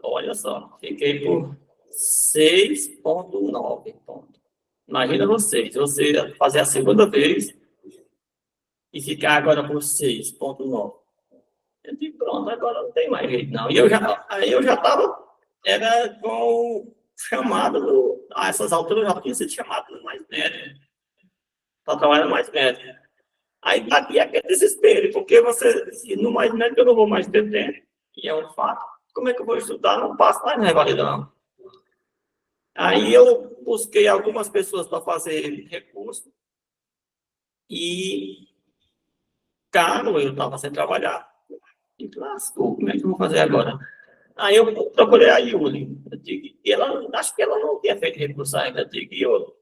olha só, fiquei por 6,9 pontos. Imagina você fazer a segunda vez e ficar agora por 6,9. Eu digo, pronto, agora não tem mais jeito, não. E aí eu já estava, era com chamado, a essas alturas eu já tinha sido chamado mais médico, para trabalhar mais médico. Aí batia aquele desespero, porque no mais médico eu não vou mais ter tempo, e é um fato. Como é que eu vou estudar? Não passo mais na revalidão. Aí eu busquei algumas pessoas para fazer recurso, e caro, eu estava sem trabalhar. E lascou, como é que eu vou fazer agora? Aí eu procurei a Yuli, e acho que ela não tinha feito recurso ainda. Eu digo,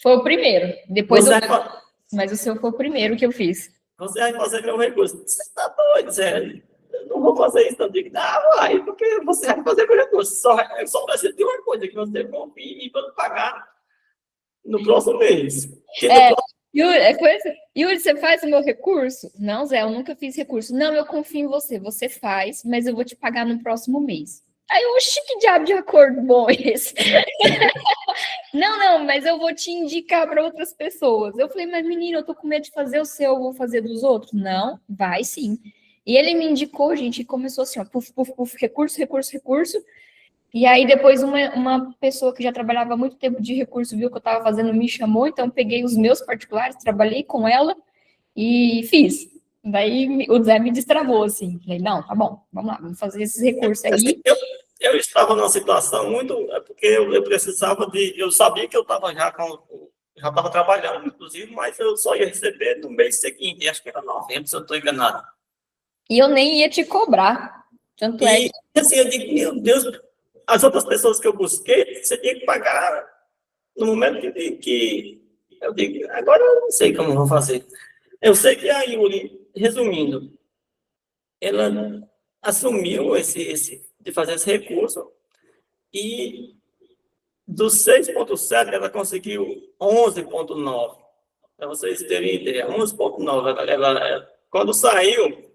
foi o primeiro, depois mas o seu foi o primeiro que eu fiz. Você vai fazer meu recurso. Você está doido, Zé? Eu não vou fazer isso, não. Eu digo, vai, porque você vai fazer meu recurso. Só precisa de uma coisa, que você confie e vai pagar no próximo mês. Yuri, foi assim, Yuri, você faz o meu recurso? Não, Zé, eu nunca fiz recurso. Não, eu confio em você. Você faz, mas eu vou te pagar no próximo mês. Aí, oxi, que diabo de acordo bom esse? Não, mas eu vou te indicar para outras pessoas. Eu falei, mas menina, eu tô com medo de fazer o seu, eu vou fazer dos outros. Não, vai sim. E ele me indicou, gente, e começou assim, ó, puf, puf, puf, recurso, recurso, recurso. E aí depois uma pessoa que já trabalhava há muito tempo de recurso viu que eu estava fazendo, me chamou, então peguei os meus particulares, trabalhei com ela e fiz. Daí o Zé me destravou, assim. Falei, não, tá bom, vamos lá, vamos fazer esses recursos aí. Eu estava numa situação muito, porque eu precisava eu sabia que eu estava já estava trabalhando, inclusive, mas eu só ia receber no mês seguinte, acho que era novembro, se eu estou enganado. E eu nem ia te cobrar. Tanto é que. Assim, eu digo, meu Deus, as outras pessoas que eu busquei, você tinha que pagar no momento que eu digo, agora eu não sei como eu vou fazer. Eu sei que a Yuri, resumindo, ela assumiu de fazer esse recurso e dos 6,7 ela conseguiu 11,9. Para vocês terem ideia, 11,9. Quando saiu,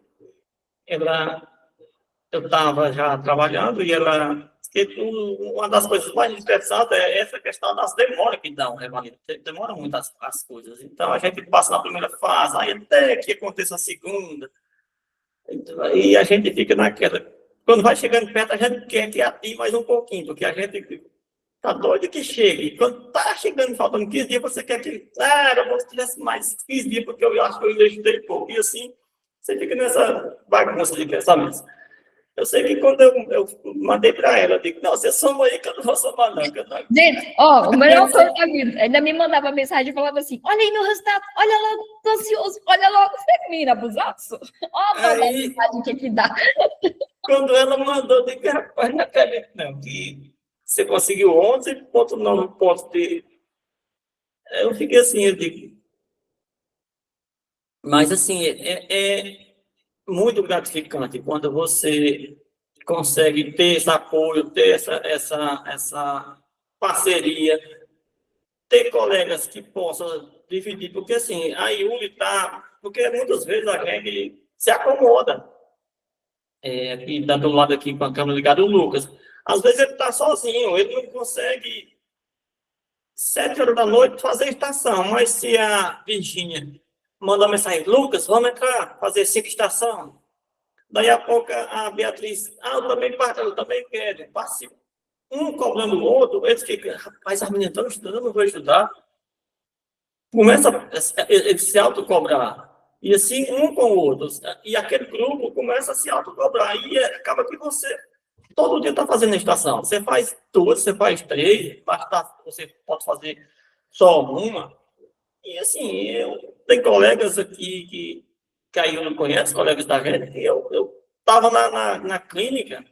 eu estava já trabalhando e uma das coisas mais interessantes é essa questão das demoras que dão, né, Valina? Demora muito as coisas. Então, a gente passa na primeira fase, aí até que aconteça a segunda, e a gente fica naquela. Quando vai chegando perto, a gente quer que ative mais um pouquinho, porque a gente tá doido que chegue. Quando tá chegando, faltando 15 dias, você quer que, eu vou tivesse mais 15 dias, porque eu acho que eu ainda estudei pouco. E assim, você fica nessa bagunça de pensamentos. Eu sei que quando eu mandei para ela, eu digo, não, você soma aí que eu não vou somar, não. Gente, ó, o melhor coisa da vida. Ainda me mandava mensagem e falava assim: olha aí meu resultado, olha logo, tô ansioso, olha logo. Você menina abusaço. Ó, a mensagem que dá. Quando ela mandou, eu digo, rapaz, não acredito, não, que você conseguiu 11,9 pontos de. Eu fiquei assim, eu digo. Mas, assim, é muito gratificante quando você consegue ter esse apoio, ter essa parceria, ter colegas que possam dividir, porque assim, a Yuli está, porque muitas vezes a gente se acomoda, aqui, do lado aqui com a câmera ligada, o Lucas, às vezes ele está sozinho, ele não consegue 7 horas da noite fazer estação, mas se a Virgínia manda uma mensagem, Lucas, vamos entrar, fazer 5 estações. Daí a pouco a Beatriz, eu também quero, participo. Um cobrando o outro, eles ficam, rapaz, as meninas estão estudando, eu não vou estudar. Começa a se autocobrar. E assim, um com o outro. E aquele grupo começa a se autocobrar. E acaba que você, todo dia está fazendo a estação. Você faz 2, você faz 3, você pode fazer só uma. E assim, tem colegas aqui que aí eu não conheço, colegas da gente, que eu estava na clínica,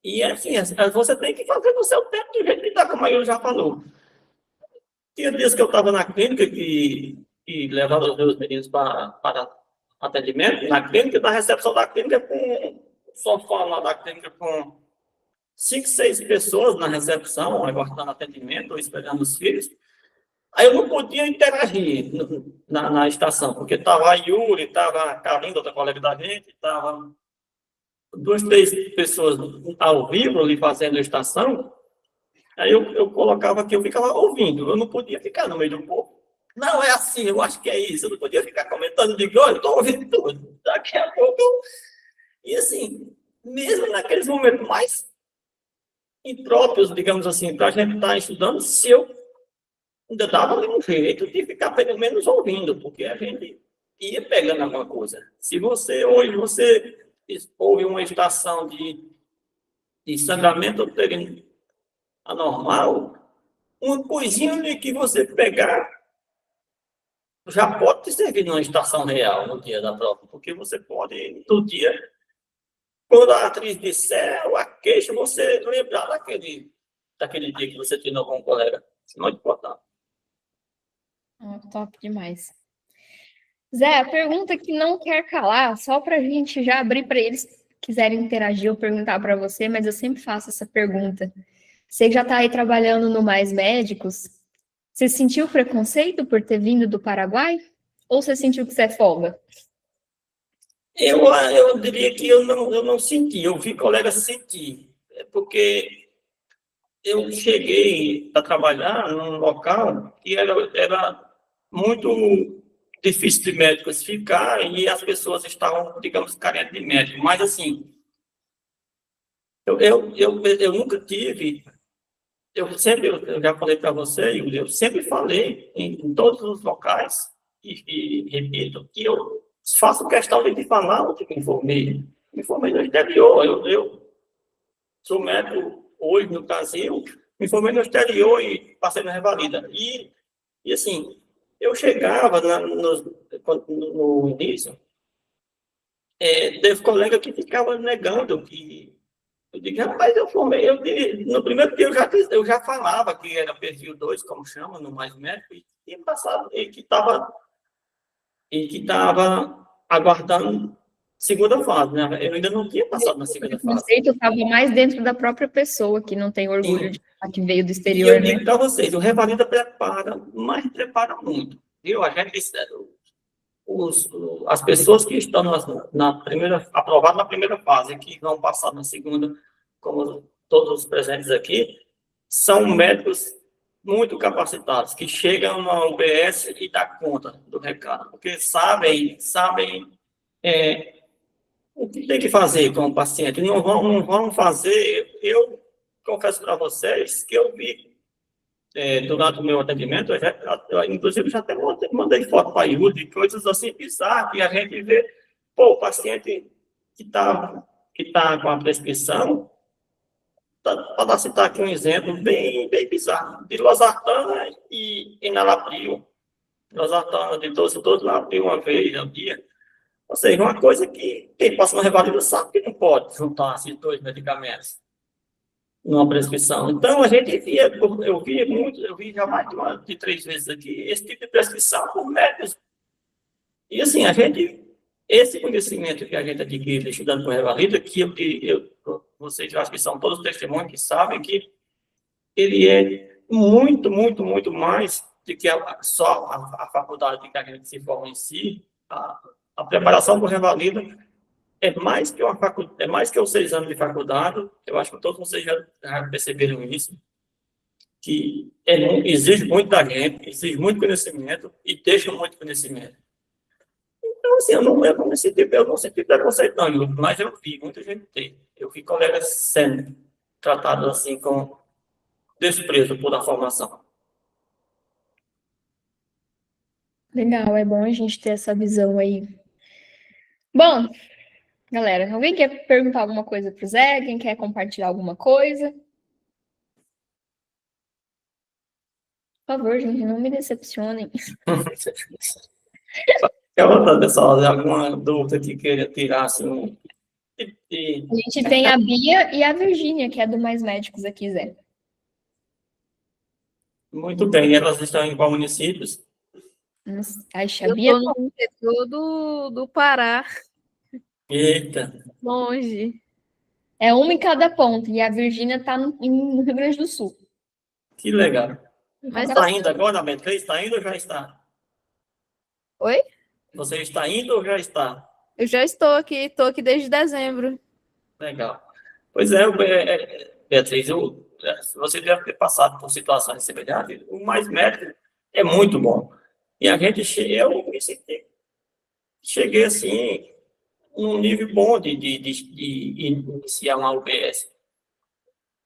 e assim, você tem que fazer no seu tempo de jeito que dá, como a Yuri já falou. Tinha dias que eu estava na clínica e levava os meus meninos para atendimento, na clínica, na recepção da clínica, com o sofá lá da clínica, com 5, 6 pessoas na recepção, aguardando atendimento, ou esperando os filhos. Aí eu não podia interagir na estação, porque estava a Yuri, estava a Carlinda, outra colega da gente, estava 2, 3 pessoas ao vivo ali fazendo a estação. Aí eu colocava aqui, eu ficava ouvindo, eu não podia ficar no meio do povo. Não, é assim, eu acho que é isso. Eu não podia ficar comentando, digo, olha, eu estou ouvindo tudo. Daqui a pouco. E assim, mesmo naqueles momentos mais impróprios, digamos assim, para a gente estar estudando, se eu ainda dava um jeito de ficar pelo menos ouvindo, porque a gente ia pegando alguma coisa. Se hoje você ouve uma estação de sangramento uterino anormal, uma coisinha que você pegar já pode te servir numa estação real no dia da prova, porque você pode, no dia, quando a atriz disser a queixa, você lembrar daquele dia que você treinou com um colega. Isso é muito importante. Top demais. Zé, a pergunta que não quer calar, só para a gente já abrir para eles quiserem interagir ou perguntar para você, mas eu sempre faço essa pergunta. Você já está aí trabalhando no Mais Médicos, Você sentiu preconceito por ter vindo do Paraguai? Ou você sentiu que você é folga? Eu diria que eu não senti, eu vi colegas sentir, porque eu cheguei a trabalhar num local que era muito difícil de médicos ficar e as pessoas estavam, digamos, carentes de médico. Mas, assim, eu nunca tive, eu já falei para você, Yuri, eu sempre falei em todos os locais, e repito, que eu faço questão de falar onde me formei no exterior, eu sou médico hoje no Brasil, me formei no exterior e passei na Revalida. E assim, eu chegava no início, teve colega que ficava negando que eu digo, rapaz, eu formei, no primeiro dia eu já falava que era perfil 2 como chama, no Mais Médico, e passava, e que estava aguardando segunda fase, né? Eu ainda não tinha passado na segunda O fase. conceito estava mais dentro da própria pessoa, que não tem orgulho de falar que veio do E exterior, eu né? digo para vocês, o Revalida prepara, mas prepara muito. Viu? A gente, as pessoas que estão na primeira, aprovadas na primeira fase, que vão passar na segunda, como todos os presentes aqui, são médicos muito capacitados, que chegam na UBS e dão conta do recado, porque sabem o que tem que fazer com o paciente. Não vão fazer. Eu confesso para vocês que eu vi durante o meu atendimento, inclusive, já até mandei foto para a Yuri, coisas assim bizarras, que a gente vê, pô, o paciente que tá com a prescrição, para citar aqui um exemplo bem bizarro, de losartana e enalapril. Losartana de 12 lapril uma vez ao dia. Ou seja, uma coisa que quem passa na revalida sabe que não pode juntar esses dois medicamentos numa prescrição. Então, a gente via, eu vi já mais de 3 vezes aqui, esse tipo de prescrição por médicos. E assim, esse conhecimento que a gente adquire estudando com Revalida, vocês, eu acho que são todos testemunhos que sabem que ele é muito, muito, muito mais do que só a faculdade que a gente se forma em si. A preparação com Revalida é mais que é mais que os 6 anos de faculdade. Eu acho que todos vocês já perceberam isso, que exige muito da gente, exige muito conhecimento e deixa muito conhecimento. Então, assim, eu não senti preconceito, não, mas eu vi muita gente ter. Eu vi colegas sendo tratados assim com desprezo por a formação. Legal, é bom a gente ter essa visão aí. Bom, galera, alguém quer perguntar alguma coisa para o Zé? Quem quer compartilhar alguma coisa? Por favor, gente, não me decepcionem. Quer outra pessoal, alguma dúvida que queira tirar, assim? A gente tem a Bia e a Virgínia, que é do Mais Médicos aqui, Zé. Muito bem, elas estão em qual municípios? A Eu Bia estou no interior do Pará, Eita, longe. é uma em cada ponta, e a Virgínia está no Rio Grande do Sul. que legal. Mas Está indo agora, a B3? Está indo ou já está? Oi? Você está indo ou já está? Eu já estou aqui desde dezembro. Legal. Pois é, Beatriz, você deve ter passado por situações semelhantes. O Mais Médico é muito bom. E eu me cheguei assim, num nível bom de iniciar uma UBS.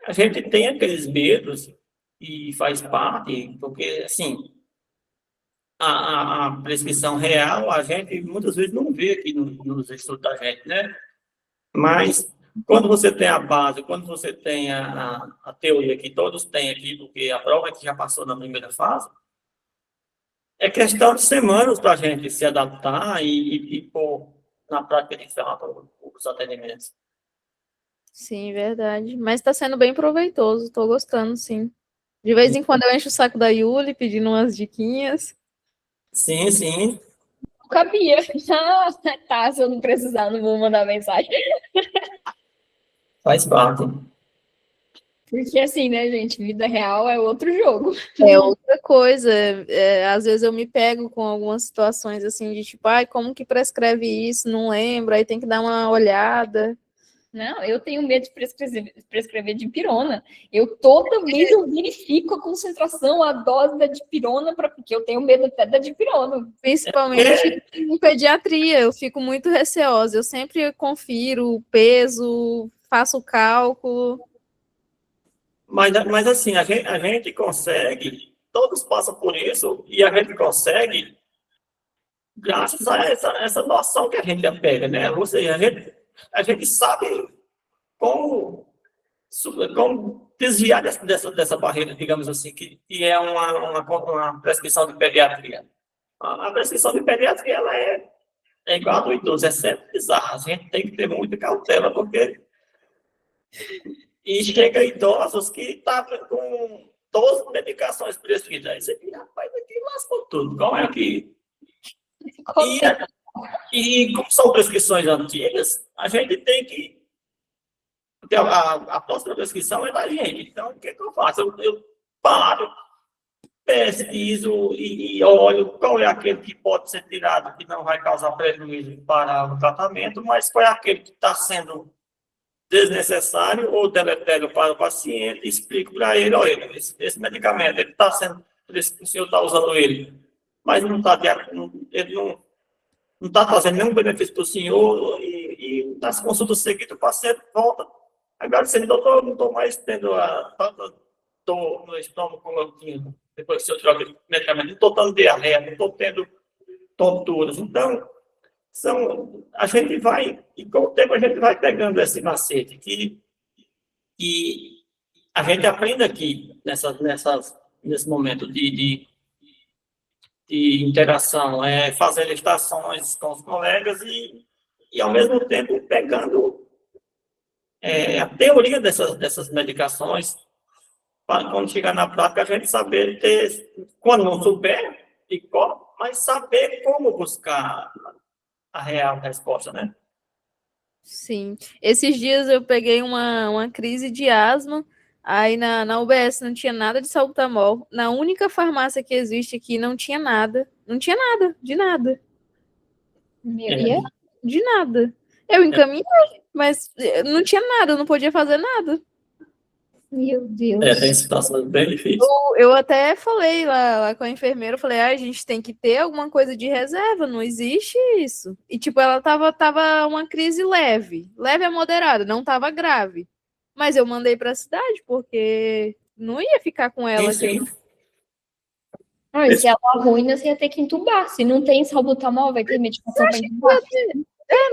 A gente tem aqueles medos e faz parte, porque, assim, a prescrição real, a gente muitas vezes não vê aqui nos estudos da gente, né? Mas quando você tem a base, quando você tem a teoria que todos têm aqui, porque a prova que já passou na primeira fase, é questão de semanas para a gente se adaptar e pôr na prática de fato os atendimentos. Sim, verdade. Mas está sendo bem proveitoso, estou gostando, sim. De vez em quando eu encho o saco da Yuli pedindo umas diquinhas. Sim, sim. Cabia. Ah, tá, se eu não precisar, não vou mandar mensagem. Faz parte. Porque assim, né, gente, vida real é outro jogo. É outra coisa. Às vezes eu me pego com algumas situações assim de tipo, ai, como que prescreve isso? Não lembro, aí tem que dar uma olhada. Não, eu tenho medo de prescrever dipirona. Eu toda vez eu verifico a concentração, a dose da dipirona, porque eu tenho medo até da dipirona. Principalmente em pediatria, eu fico muito receosa. Eu sempre confiro o peso, faço o cálculo. Mas assim, a gente consegue, todos passam por isso, e a gente consegue, graças a essa noção que a gente pega, né? Ou seja, a gente sabe como, como desviar dessa barreira, digamos assim, que é uma prescrição de pediatria. A prescrição de pediatria, ela é igual a do idoso, é sempre bizarra. A gente tem que ter muita cautela, porque e chega idosos que estavam com 12 medicações prescritas. Aí você diz, rapaz, aqui lascou tudo. Como é que. E como são prescrições antigas, a gente tem que. Porque a próxima prescrição é da gente. Então, o que, que eu faço? Eu paro, pesquiso e olho qual é aquele que pode ser tirado, que não vai causar prejuízo para o tratamento, mas qual é aquele que está sendo desnecessário ou deletério para o paciente, explico para ele, olha, esse medicamento, ele está sendo, o senhor está usando ele, mas não está, ele não está trazendo nenhum benefício para o senhor, e nas consultas seguidas o paciente volta, agora dizendo, doutor, eu não estou mais tendo tanta dor no estômago como eu tinha, depois que o senhor troca de medicamento, não estou tendo diarreia, não estou tendo tonturas, então, a gente vai, e com o tempo a gente vai pegando esse macete, que a gente aprende aqui nesse momento de interação, fazer estações com os colegas e ao mesmo tempo pegando a teoria dessas medicações, para quando chegar na prática a gente saber ter, quando não souber, mas saber como buscar a real resposta, né? Sim. Esses dias eu peguei uma crise de asma, aí na UBS não tinha nada de salbutamol. Na única farmácia que existe aqui não tinha nada. Não tinha nada, de nada. De nada. Eu encaminhei, mas não tinha nada, eu não podia fazer nada. Meu Deus. Tem situações bem difíceis. Eu até falei lá com a enfermeira, eu falei, a gente tem que ter alguma coisa de reserva, não existe isso. E, tipo, ela tava uma crise leve a moderada, não tava grave. Mas eu mandei pra cidade, porque não ia ficar com ela aqui. Não, e se ela ruim, você ia ter que entubar. Se não tem salbutamol, vai ter medicação para entubar.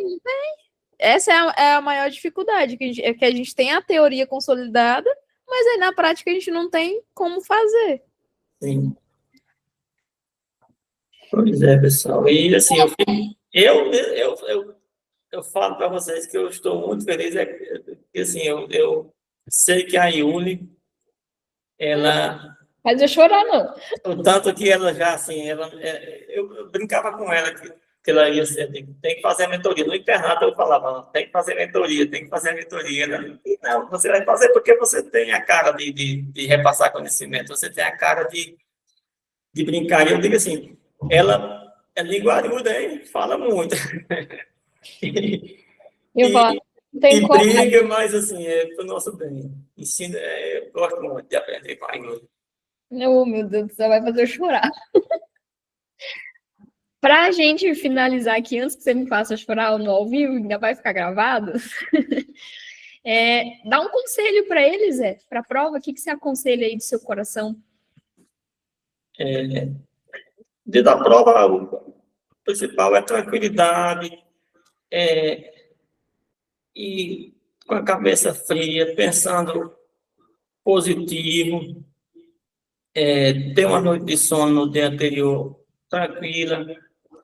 Não tem. Essa é a maior dificuldade, que a gente tem a teoria consolidada, mas aí na prática a gente não tem como fazer. Sim. Pois é, pessoal. E assim, eu falo para vocês que eu estou muito feliz, que assim, eu sei que a Yuli, ela, Mas eu chorar, não. o tanto que ela já, assim, eu brincava com ela que ela ia ser, tem que fazer a mentoria. No internato eu falava, tem que fazer mentoria, tem que fazer a mentoria. E não, você vai fazer porque você tem a cara de repassar conhecimento, você tem a cara de brincar. E eu digo assim, ela é linguaruda, hein? Fala muito. Eu falo, tem E como. briga, mas assim, é para o nosso bem. Ensina, eu gosto muito de aprender com a Yuli. Oh, meu Deus do céu, vai fazer eu chorar. Pra gente finalizar aqui, antes que você me faça chorar no ao vivo, ainda vai ficar gravado. Dá um conselho para eles, para a prova, o que você aconselha aí do seu coração? De da prova, o principal é tranquilidade, e com a cabeça fria, pensando positivo, ter uma noite de sono no dia anterior tranquila,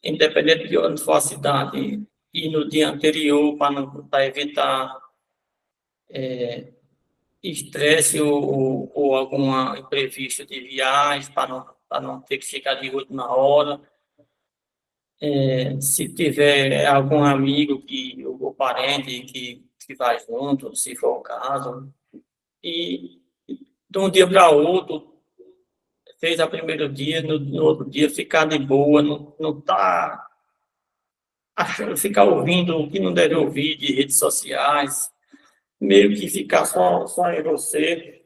independente de onde for a cidade, e no dia anterior, para evitar estresse ou algum imprevisto de viagem, para não ter que chegar de última hora. Se tiver algum amigo ou parente que vai junto, se for o caso. E de um dia para outro, fez a primeiro dia, no outro dia ficar de boa, não tá achando, ficar ouvindo o que não deve ouvir de redes sociais, meio que ficar só em você,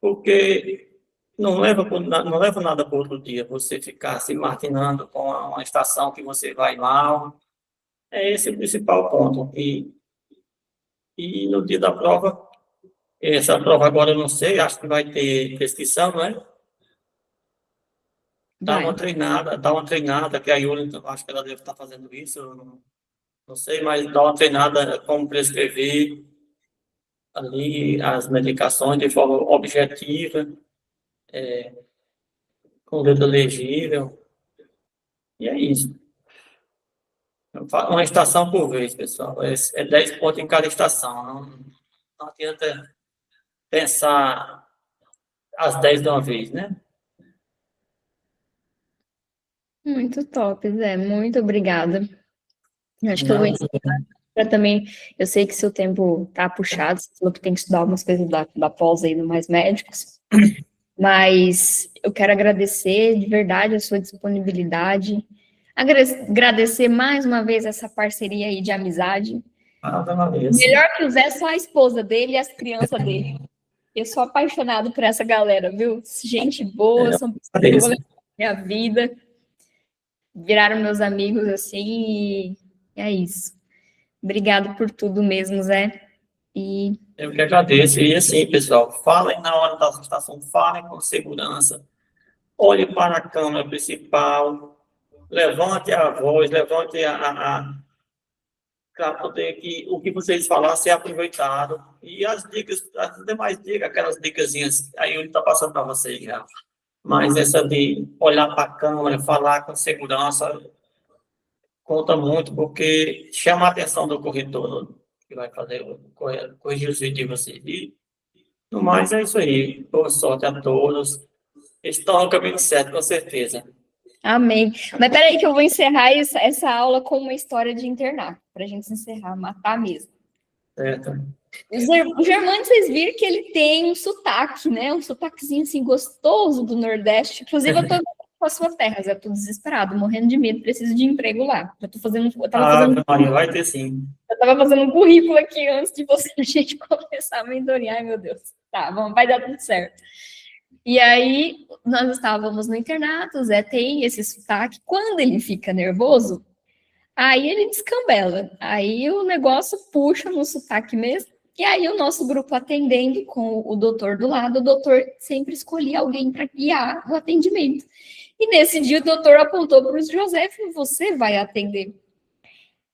porque não leva nada para outro dia, você ficar se martinando com uma estação que você vai mal, é esse o principal ponto. E no dia da prova, essa prova agora eu não sei, acho que vai ter prescrição, né? Vai. Dá uma treinada, que a Yuri, acho que ela deve estar fazendo isso, eu não sei, mas dá uma treinada como prescrever ali as medicações de forma objetiva, com letra legível, e é isso. Uma estação por vez, pessoal. É 10 pontos em cada estação. Não adianta pensar as 10 de uma vez, né? Muito top, Zé. Muito obrigada. Eu acho que eu vou Não, encerrar também. Eu sei que seu tempo tá puxado, você falou que tem que estudar algumas coisas da pós aí no Mais Médicos, mas eu quero agradecer de verdade a sua disponibilidade, agradecer mais uma vez essa parceria aí de amizade. nada uma vez. Melhor que o Zé, só a esposa dele e as crianças dele. Eu sou apaixonado por essa galera, viu? Gente boa, são pessoas que eu vou levar na minha vida. Viraram meus amigos assim, e é isso. Obrigado por tudo mesmo, Zé. E Eu que agradeço. E assim, pessoal, falem na hora da estação, falem com segurança, olhe para a câmera principal, levante a voz, levante para poder que o que vocês falar ser aproveitado. E as dicas, as demais dicas, aquelas dicasinhas, aí ele está passando para vocês já. Mas essa de olhar para a câmera, falar com segurança, conta muito, porque chama a atenção do corretor que vai fazer, corrigir os vídeos de vocês. E, no mais, é isso aí. Boa sorte a todos. Estão no caminho certo, com certeza. amém. Mas peraí que eu vou encerrar essa aula com uma história de internato, para a gente encerrar, matar mesmo. Certo? O Germano, vocês viram que ele tem um sotaque, né? Um sotaquezinho assim gostoso do Nordeste. Inclusive, eu tô com as suas terras, eu tô desesperado, morrendo de medo, preciso de emprego lá. Maria, vai ter sim. Eu tava fazendo um currículo aqui antes de você, a gente começar a mentoria. Ai, meu Deus. Tá, vamos, vai dar tudo certo. E aí, nós estávamos no internato, o Zé tem esse sotaque. Quando ele fica nervoso, aí ele descambela. Aí o negócio puxa no sotaque mesmo. E aí o nosso grupo atendendo com o doutor do lado, o doutor sempre escolhia alguém para guiar o atendimento. E nesse dia o doutor apontou para o José e falou, você vai atender.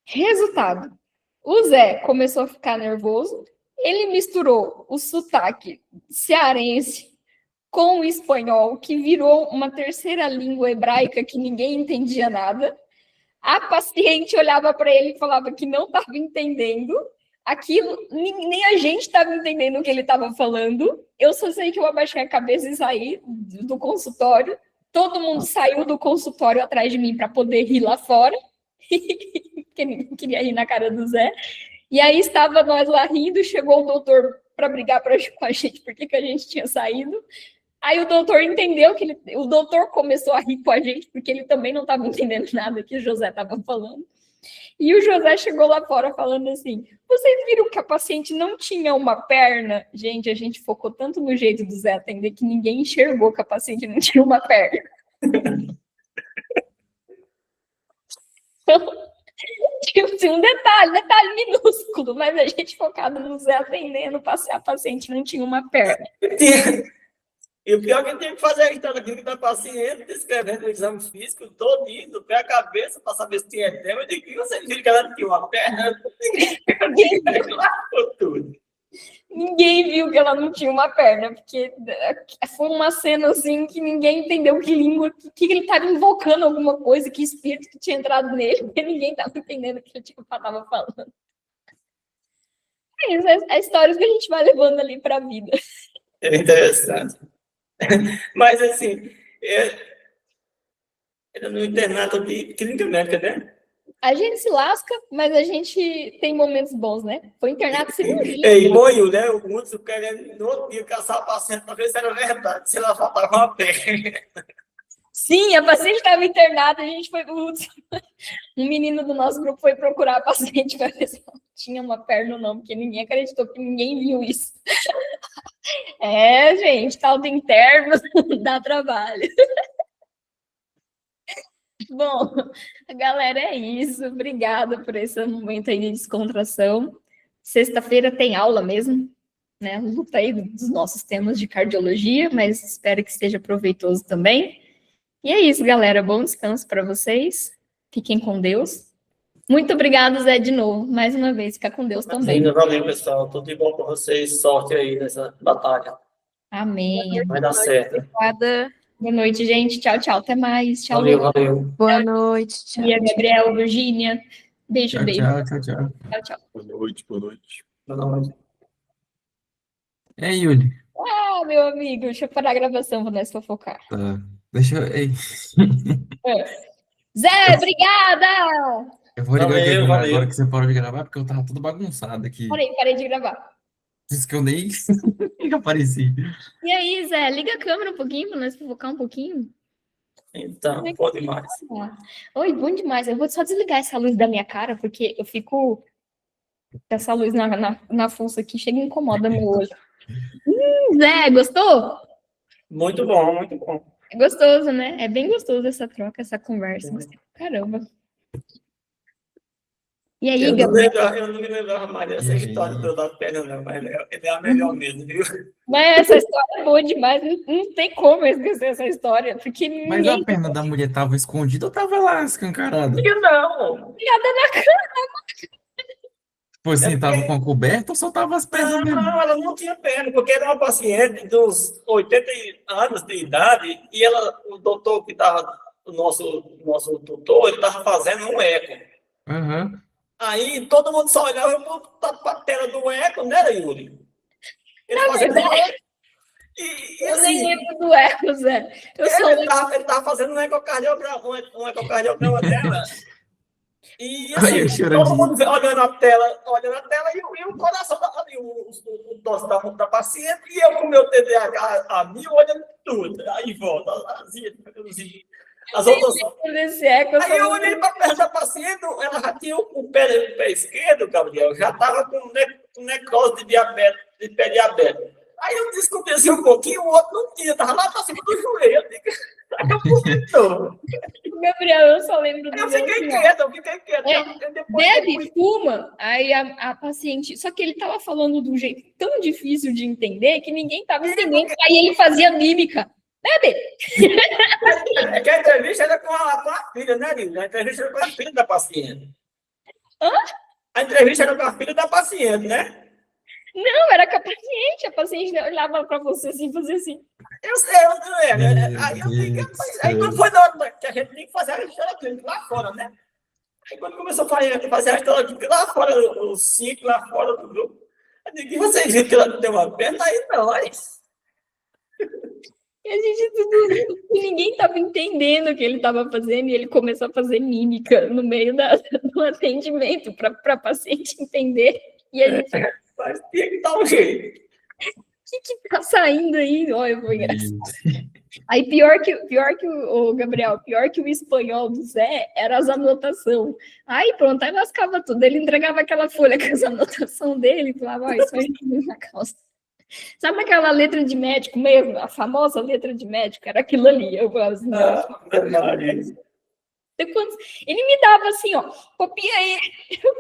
Resultado, o Zé começou a ficar nervoso, ele misturou o sotaque cearense com o espanhol, que virou uma terceira língua hebraica que ninguém entendia nada. A paciente olhava para ele e falava que não estava entendendo aquilo, nem a gente estava entendendo o que ele estava falando. Eu só sei que eu abaixei a cabeça e saí do consultório. Todo mundo saiu do consultório atrás de mim para poder rir lá fora, porque ninguém queria rir na cara do Zé. E aí estava nós lá rindo, chegou o doutor para brigar com a gente porque que a gente tinha saído. Aí o doutor entendeu que o doutor começou a rir com a gente, porque ele também não estava entendendo nada que o José estava falando. E o José chegou lá fora falando assim, vocês viram que a paciente não tinha uma perna? Gente, a gente focou tanto no jeito do Zé atender que ninguém enxergou que a paciente não tinha uma perna. Tinha um detalhe minúsculo, mas a gente focado no Zé atendendo, a paciente não tinha uma perna. E o pior é que tem que fazer a história clínica da paciente, descrevendo o exame físico todinho, do pé à cabeça, para saber se tinha edema, e que você viu que ela tinha uma perna. Ninguém viu que ela não tinha uma perna, porque foi uma cena assim que ninguém entendeu que língua, que ele estava invocando alguma coisa, que espírito que tinha entrado nele, porque ninguém estava entendendo o que ele estava falando. É histórias que a gente vai levando ali para a vida. É interessante. Mas, assim, era no internato de clínica médica, né? A gente se lasca, mas a gente tem momentos bons, né? Foi internado em cirurgia. Ei, Moio, né? O Hudson querendo no outro dia caçar a paciente para ver se era verdade, se ela faltava uma perna. Sim, a paciente estava internada, a gente foi. Um menino do nosso grupo foi procurar a paciente para ver se ela tinha uma perna ou não, porque ninguém acreditou que ninguém viu isso. É, gente, caldo interno dá trabalho. Bom, galera, é isso. Obrigada por esse momento aí de descontração. Sexta-feira tem aula mesmo, né? Luta aí dos nossos temas de cardiologia, mas espero que seja proveitoso também. E é isso, galera. Bom descanso para vocês. Fiquem com Deus. Muito obrigada, Zé, de novo. Mais uma vez, fica com Deus também. Valeu, pessoal. Tudo de bom para vocês. Sorte aí nessa batalha. Amém. Vai dar certo. Obrigada. Boa noite, gente. Tchau, tchau. Até mais. Tchau, Valeu, Lu. valeu. Boa noite. Tchau. Gabriel, Virgínia. Beijo, Tchau, beijo. tchau, tchau, tchau. Tchau, tchau. Boa noite, boa noite. Boa noite. E aí, Yuri? Ah, meu amigo, deixa eu parar a gravação, vou nós fofocar. Tá. Deixa eu. Ei. Zé, obrigada! Eu vou ligar Valeu, aqui agora, valeu. agora que você parou de gravar, porque eu tava tudo bagunçado aqui. Parei de gravar. Diz que eu nem apareci. E aí, Zé, liga a câmera um pouquinho para nós fofocar um pouquinho. Então, bom demais. Oi, bom demais. Eu vou só desligar essa luz da minha cara, porque eu fico. Essa luz na fuça aqui chega e incomoda meu olho. Zé, gostou? Muito bom, muito bom. É gostoso, né? É bem gostoso essa troca, essa conversa. Gostei pra caramba. E aí, Gabriel? Eu não me lembrava mais dessa E aí? história da perna, não, mas ele é a melhor mesmo, viu? Mas essa história é boa demais. Não tem como eu esquecer essa história, porque Mas ninguém. a perna da mulher tava escondida ou tava lá escancarada? E não! Tipo assim, tava com a coberta ou só tava as pernas mesmo? Não, ela não tinha perna, porque era uma paciente dos 80 anos de idade e o doutor que estava, o nosso tutor, ele estava fazendo um eco. Aham. Aí todo mundo só olhava para a tela do eco, né, Yuri? Ele fazia um eco. E Eu nem assim, lembro do eco, Zé. Eu só ele lembro. estava fazendo um ecocardiograma dela. E Ai, assim, eu chorando todo de mundo olhando a tela e o coração o nosso da paciente, e eu com o meu TDAH a mil olhando tudo. Aí volta, as outras. Desse eco, Aí eu olhei para perto da paciente, ela já tinha o pé esquerdo, Gabriel, já estava com necrose de diabetes, de pé diabético. Aí eu descobri assim um pouquinho, o outro não tinha, estava lá para cima do joelho. Eu digo, aí eu vomitou. Gabriel, eu só lembro do Eu fiquei quieto. Depois bebe, fuma. Aí a paciente. Só que ele tava falando de um jeito tão difícil de entender que ninguém tava entendendo. Aí ele fazia mímica. Bebe! É que a entrevista era com a filha, né, Nilson? A entrevista era com a filha da paciente. Hã? A entrevista era com a filha da paciente, né? Não, era com a paciente. A paciente olhava pra você assim, fazia assim. Eu sei, aí eu digo, aí quando foi na hora que a gente tem que fazer a história clínica lá fora, né? Aí quando começou a fazer a história clínica lá fora, o 5 lá fora do grupo, eu digo, e vocês viram que ela tem uma perna? Aí não, aí. E a gente tudo. E ninguém tava entendendo o que ele tava fazendo. E ele começou a fazer mímica no meio do atendimento para paciente entender. E a gente. Mas tinha que dar um jeito. O que tá saindo aí? Olha, foi engraçado. Aí, pior que o Gabriel, pior que o espanhol do Zé, era as anotações. Aí, pronto, aí lascava tudo. Ele entregava aquela folha com as anotações dele e falava, ó, isso aí na calça. Sabe aquela letra de médico mesmo? A famosa letra de médico? Era aquilo ali. Eu falava assim, ele me dava assim, ó, copia aí,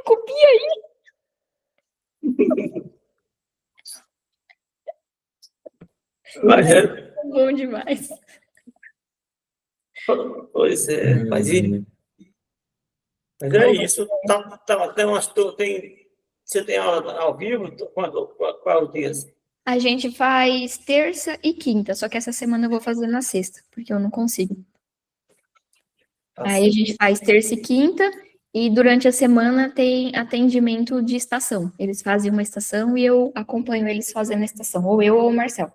copia aí. Mas é. Bom demais. Pois é, mas é isso. Você tem aula ao vivo? Qual dias? A gente faz terça e quinta, só que essa semana eu vou fazer na sexta, porque eu não consigo. Aí a gente faz terça e quinta, e durante a semana tem atendimento de estação. Eles fazem uma estação e eu acompanho eles fazendo a estação, ou eu ou o Marcel.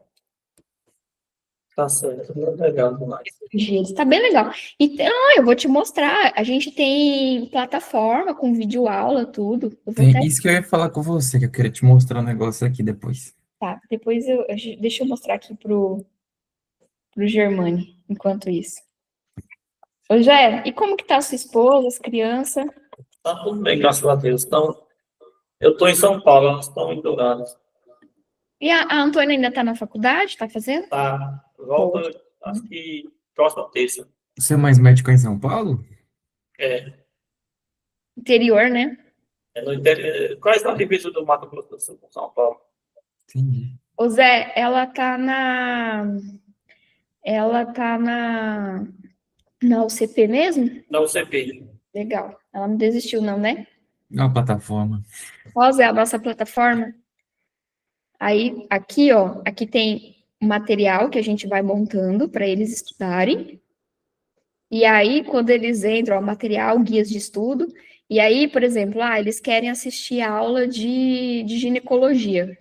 Tá certo. Legal demais. Eles tá bem legal. Então, eu vou te mostrar. A gente tem plataforma com videoaula, tudo. Eu vou Tem até. isso que eu ia falar com você, que eu queria te mostrar um negócio aqui depois. Tá, depois deixa eu mostrar aqui pro Germani, enquanto isso. Ô, Jé, e como que tá a sua esposa, as crianças? Tá tudo bem, graças a Deus. Então, eu estou em São Paulo, elas estão em Dourados. E a Antônia ainda tá na faculdade? Tá fazendo? Tá, volta, acho que próxima terça. Você é mais médico em São Paulo? É, Interior, né? no interior, quase na divisa do Mato Grosso do Sul com São Paulo. Entendi. Ô, Zé, ela tá na UCP mesmo? Na UCP. Legal. Ela não desistiu, não, né? É uma plataforma. Ó, Zé, a nossa plataforma. Aí, aqui, ó, aqui tem o material que a gente vai montando para eles estudarem. E aí, quando eles entram, ó, material, guias de estudo. E aí, por exemplo, eles querem assistir a aula de ginecologia.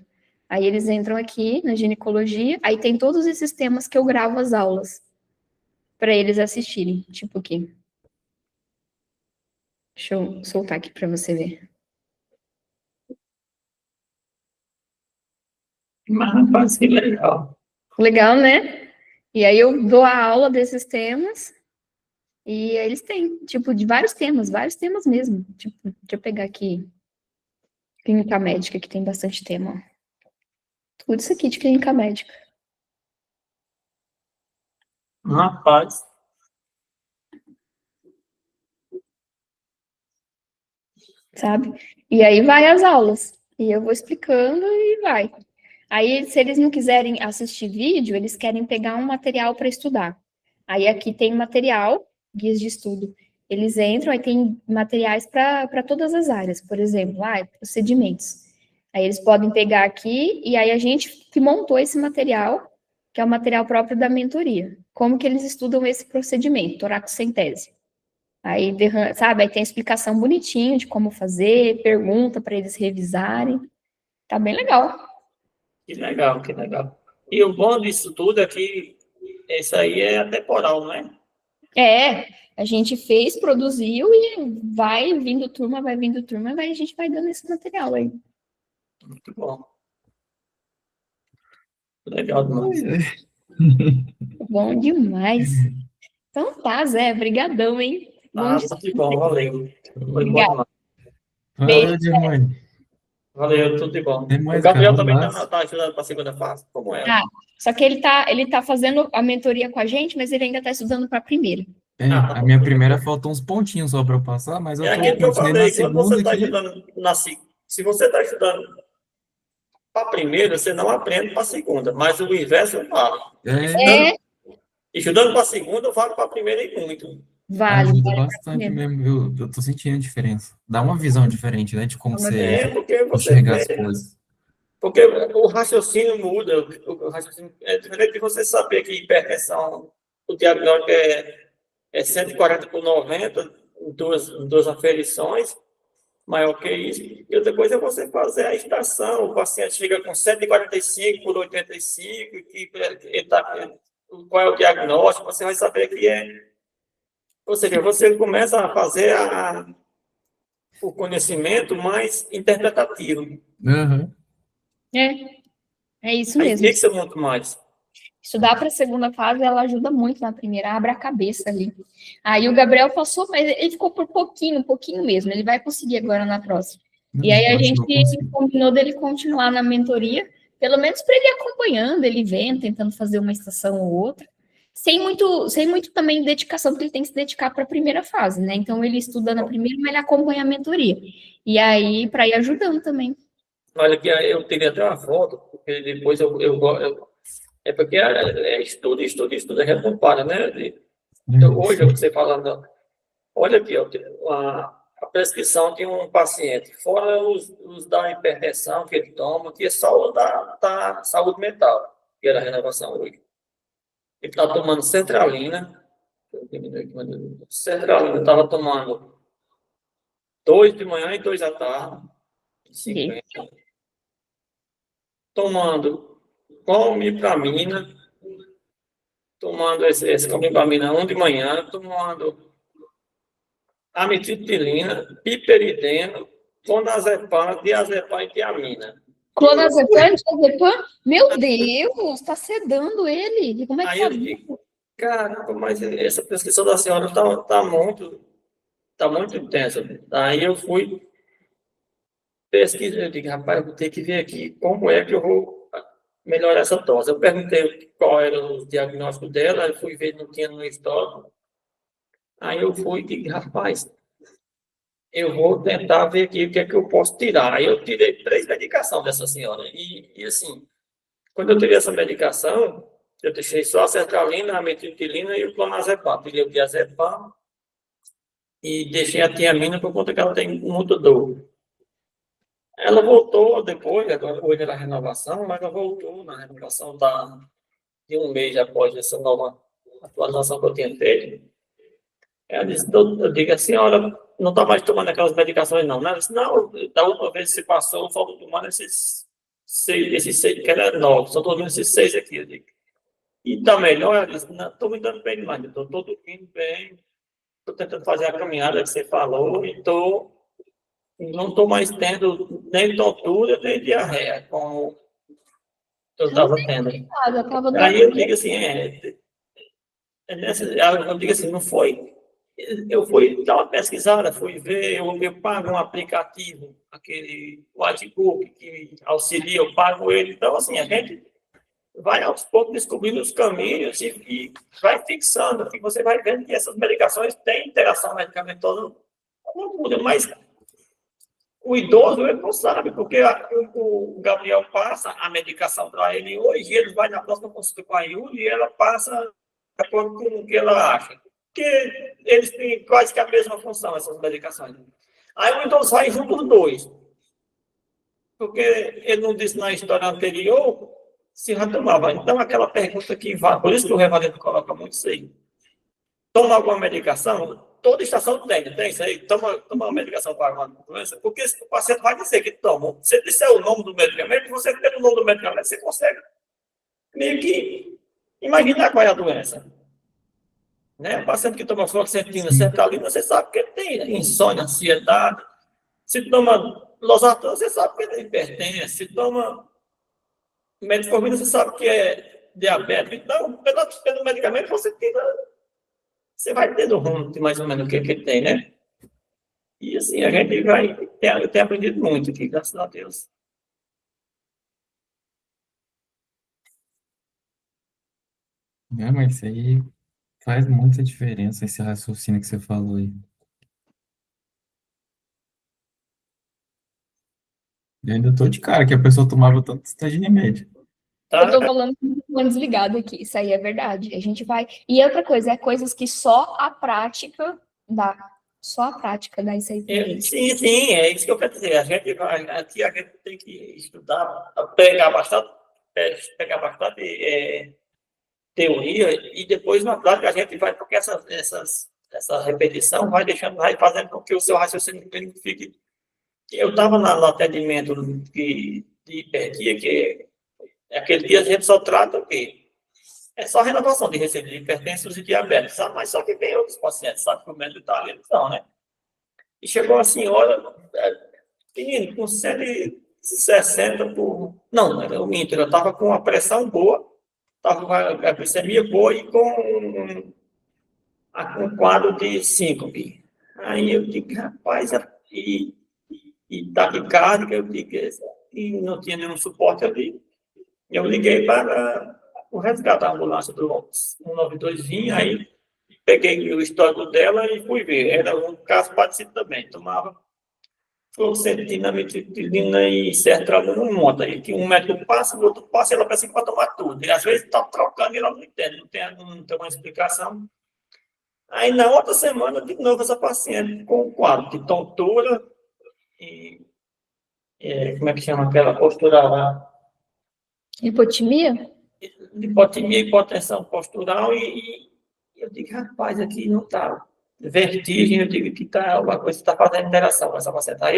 Aí eles entram aqui na ginecologia, aí tem todos esses temas que eu gravo as aulas para eles assistirem. Tipo aqui. Deixa eu soltar aqui para você ver. Mas, rapaz, que legal. Legal, né? E aí eu dou a aula desses temas e eles têm, tipo, de vários temas mesmo. Tipo, deixa eu pegar aqui clínica médica, que tem bastante tema. Ó. Tudo isso aqui de clínica médica, Rapaz, sabe? E aí vai as aulas. E eu vou explicando e vai. Aí, se eles não quiserem assistir vídeo, eles querem pegar um material para estudar. Aí aqui tem material, guias de estudo. Eles entram, aí tem materiais para todas as áreas, por exemplo, procedimentos. Aí eles podem pegar aqui, e aí a gente que montou esse material, que é o material próprio da mentoria. Como que eles estudam esse procedimento, toracocentese. Aí, sabe, aí tem a explicação bonitinha de como fazer, pergunta para eles revisarem. Tá bem legal. que legal, que legal. E o bom disso tudo é que isso aí é atemporal, não é? É, a gente fez, produziu e vai vindo turma, a gente vai dando esse material aí. Muito bom. Legal demais. Bom demais. Então tá, Zé, brigadão, hein? Bom Ah, tudo de bom, valeu. Foi bom Obrigada. demais. Beijo. Valeu, Germani. Valeu, tudo de bom. Tem O mais, cara. Gabriel Um também abraço. tá ajudando para a segunda fase, como é? Ah, só que ele tá fazendo a mentoria com a gente, mas ele ainda tá estudando para a primeira. É, a minha primeira faltou uns pontinhos só para eu passar, mas É eu aquilo que eu continuei na falei, quando você segunda está aqui. estudando se você está estudando para a primeira, você não aprende para a segunda, mas o inverso vale. É, Estudando para a segunda, vale para a primeira e muito. Vale, ajuda vale bastante mesmo. mesmo. Eu tô sentindo a diferença. Dá uma visão diferente, né, de como você É porque você enxerga vê, as coisas. porque o raciocínio muda, o raciocínio é diferente de você saber que hipertensão, o diagnóstico é 140/90, duas aferições, maior que isso. E outra coisa é você fazer a estação. O paciente chega com 145/85, qual é o diagnóstico, você vai saber que é. Ou seja, você começa a fazer o conhecimento mais interpretativo. Aham. É isso Aí mesmo. fixa muito mais. Estudar para a segunda fase, ela ajuda muito na primeira, abre a cabeça ali. Aí o Gabriel passou, mas ele ficou por pouquinho, pouquinho mesmo. Ele vai conseguir agora na próxima. E aí a Eu acho que gente eu consigo. combinou dele continuar na mentoria, pelo menos para ele ir acompanhando, ele vendo, tentando fazer uma estação ou outra. Sem muito também dedicação, porque ele tem que se dedicar para a primeira fase, né? Então ele estuda na primeira, mas ele acompanha a mentoria. E aí, para ir ajudando também. Olha, que eu teria até uma foto, porque depois é porque estudo, a gente não para, né? Então, hoje, você falando, olha aqui, ó, a prescrição de um paciente, fora os da hipertensão que ele toma, que é só o da saúde mental, que era a renovação hoje. Ele está tomando sertralina, estava tomando 2 de manhã e 2 à tarde, 50, tomando clomipramina, tomando esse combibamina 1 de manhã, tomando amitriptilina, piperideno, clonazepam, diazepam e tiamina. Clonazepam, diazepam? Meu Deus, tá sedando ele. E como é que Aí tá eu digo, caramba, mas essa prescrição da senhora tá muito intensa. Aí eu fui pesquisar, eu digo, rapaz, eu vou ter que ver aqui como é que eu vou melhorar essa tosse. Eu perguntei qual era o diagnóstico dela, eu fui ver, não tinha no histórico. Aí eu fui e digo, rapaz, eu vou tentar ver aqui o que é que eu posso tirar. Aí eu tirei 3 medicações dessa senhora. E assim, quando eu tirei essa medicação, eu deixei só a sertralina, a metiltilina e o clonazepam. Tirei o diazepam e deixei a tiamina por conta que ela tem muita dor. Ela voltou depois, agora hoje era a renovação, mas ela voltou na renovação de um mês após essa nova atualização que eu tinha feito. Ela disse, eu digo, a senhora não está mais tomando aquelas medicações, não, né? Ela disse, não, da última vez que se passou, eu só estou tomando esses seis, que era 9, só estou tomando esses 6 aqui, eu digo. E está melhor? Ela disse, não, estou me dando bem demais, estou dormindo bem, estou tentando fazer a caminhada que você falou, e não estou mais tendo nem tontura, nem diarreia, como eu estava tendo. Eu tava Aí eu dormindo. digo assim, eu digo assim, não foi. Eu fui dar uma pesquisada, fui ver, eu pago um aplicativo, aquele Whitebook, que auxilia, eu pago ele. Então, assim, a gente vai aos poucos descobrindo os caminhos e vai fixando, que você vai vendo que essas medicações têm interação medicamentosa, não muda, mas o idoso, ele não sabe, porque o Gabriel passa a medicação para ele hoje, ele vai na próxima consulta com a Yuli e ela passa de acordo com o que ela acha. Porque eles têm quase que a mesma função, essas medicações. Aí o idoso vai junto os dois. Porque ele não disse na história anterior se já tomava. Então, aquela pergunta que vai, por isso que o Revalendo coloca muito isso aí. Toma alguma medicação? Toda estação tem isso aí. Toma uma medicação para alguma doença, porque o paciente vai dizer que toma. Se disser o nome do medicamento, você tem o nome do medicamento, você consegue meio que imaginar qual é a doença. Né? O paciente que toma fluoxetina, sertralina, você sabe que ele tem insônia, ansiedade. Se toma losartano, você sabe que ele tem hipertensão. Se toma metformina, você sabe que é diabetes. Então, pelo medicamento, você vai tendo rumo de mais ou menos o que ele tem, né? E assim, a gente tem aprendido muito aqui, graças a Deus. Mas isso aí faz muita diferença, esse raciocínio que você falou aí. Eu ainda tô de cara que a pessoa tomava tanto esse remédio. Tá? Eu tô falando com o fone desligado aqui, isso aí é verdade. A gente vai. E outra coisa, é coisas que só a prática dá. Só a prática dá isso aí. Sim, é isso que eu quero dizer. Aqui a gente tem que estudar, pegar bastante teoria e depois na prática a gente vai, porque essa repetição vai fazendo com que o seu raciocínio fique. Eu estava no atendimento de hipertia, que aquele dia a gente só trata o quê? É só renovação de receita de hipertensos e diabetes, sabe? Mas só que tem outros pacientes, sabe? Que o médico está ali, não, né? E chegou a senhora, menino, com 160 por... Não, era o minto, eu estava com a pressão boa, estava com a glicemia boa e com um quadro de síncope. Aí eu digo, rapaz, e taquicárdica, eu digo, e não tinha nenhum suporte ali. Eu liguei para o resgate da ambulância do 192 vinha, aí peguei o histórico dela e fui ver. Era um caso parecido também. Tomava fluoxetina, metilina e sertralina, um monte. Aí que um médico passa, o outro passa, ela pensa que vai tomar tudo. E às vezes está trocando e ela não entende, não tem uma explicação. Aí na outra semana, de novo, essa paciente com um quadro de tontura e como é que chama aquela postura lá? Hipotimia? Hipotimia, hipotensão postural e eu digo, rapaz, aqui não está vertigem, eu digo que tá, alguma coisa está fazendo interação com essa paciente. Aí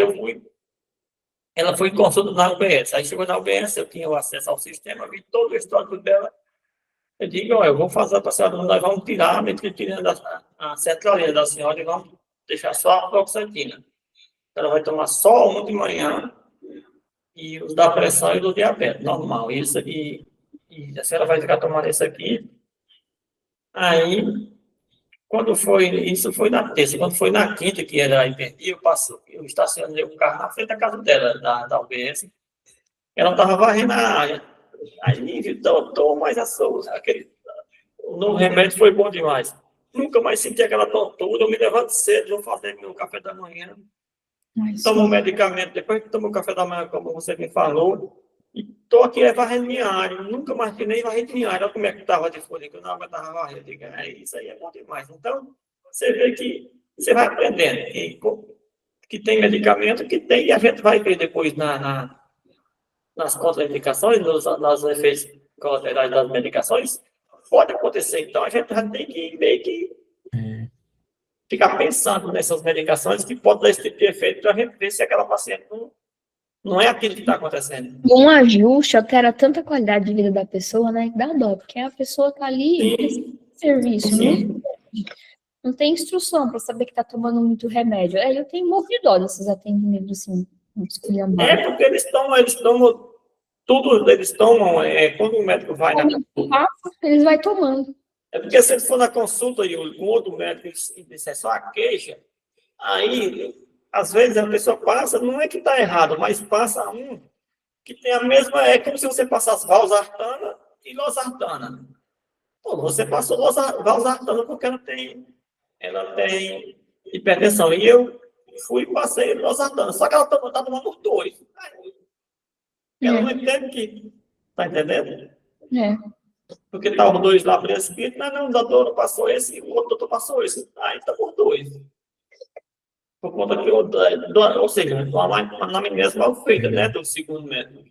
ela foi em consulta na UBS, aí chegou na UBS, eu tinha o acesso ao sistema, vi todo o histórico dela, Eu digo, olha, eu vou fazer para a senhora, nós vamos tirar a metriptilina a centralina da senhora e vamos deixar só a fluoxetina. Ela vai tomar só um de manhã e os da pressão e do diabetes, normal. Isso aqui, e a senhora vai ficar tomando isso aqui. Aí, isso foi na terça, quando foi na quinta, que era a hipertia, eu estacionei o carro na frente da casa dela, da UBS. Ela estava varrendo a área. Aí me viu, doutor, mas o novo remédio foi bom demais. Nunca mais senti aquela tontura, eu me levanto cedo, vou fazer meu café da manhã, tomo um medicamento, depois que tomo o café da manhã, como você me falou, e estou aqui varrendo minha área, nunca mais que nem varrendo minha área, olha como é que estava de folha, que eu não aguentava varrer, digo, isso aí é bom demais. Então, você vê que você vai aprendendo, que tem medicamento, que tem, e a gente vai ver depois nas contraindicações, nos efeitos colaterais das medicações, pode acontecer. Então, a gente já tem que meio que ficar pensando nessas medicações que podem dar esse tipo de efeito para a gente ver se aquela paciente não é aquilo que está acontecendo. Um ajuste altera tanta qualidade de vida da pessoa, né? Que dá dó, porque a pessoa tá ali nesse serviço, Sim. não tem instrução para saber que tá tomando muito remédio. Aí eu tenho morro de dó desses atendimentos assim, esculhambados. Porque eles tomam tudo, eles tomam, quando o médico vai na consulta, Eles vão tomando. é porque se ele for na consulta e o outro médico disser só a queixa, aí, às vezes, a pessoa passa, não é que está errado, mas passa um que tem a mesma, é como se você passasse valsartana e losartana. Pô, você passou valsartana porque ela tem hipertensão. E eu fui e passei losartana, só que ela está tomando os dois. Ela não entende que, tá entendendo? Porque tá os dois lá prescritos, não, o doutor passou esse, o outro doutor passou esse. Aí tá por dois. Por conta que ou seja, uma anamnese mal feita, né, do segundo médico.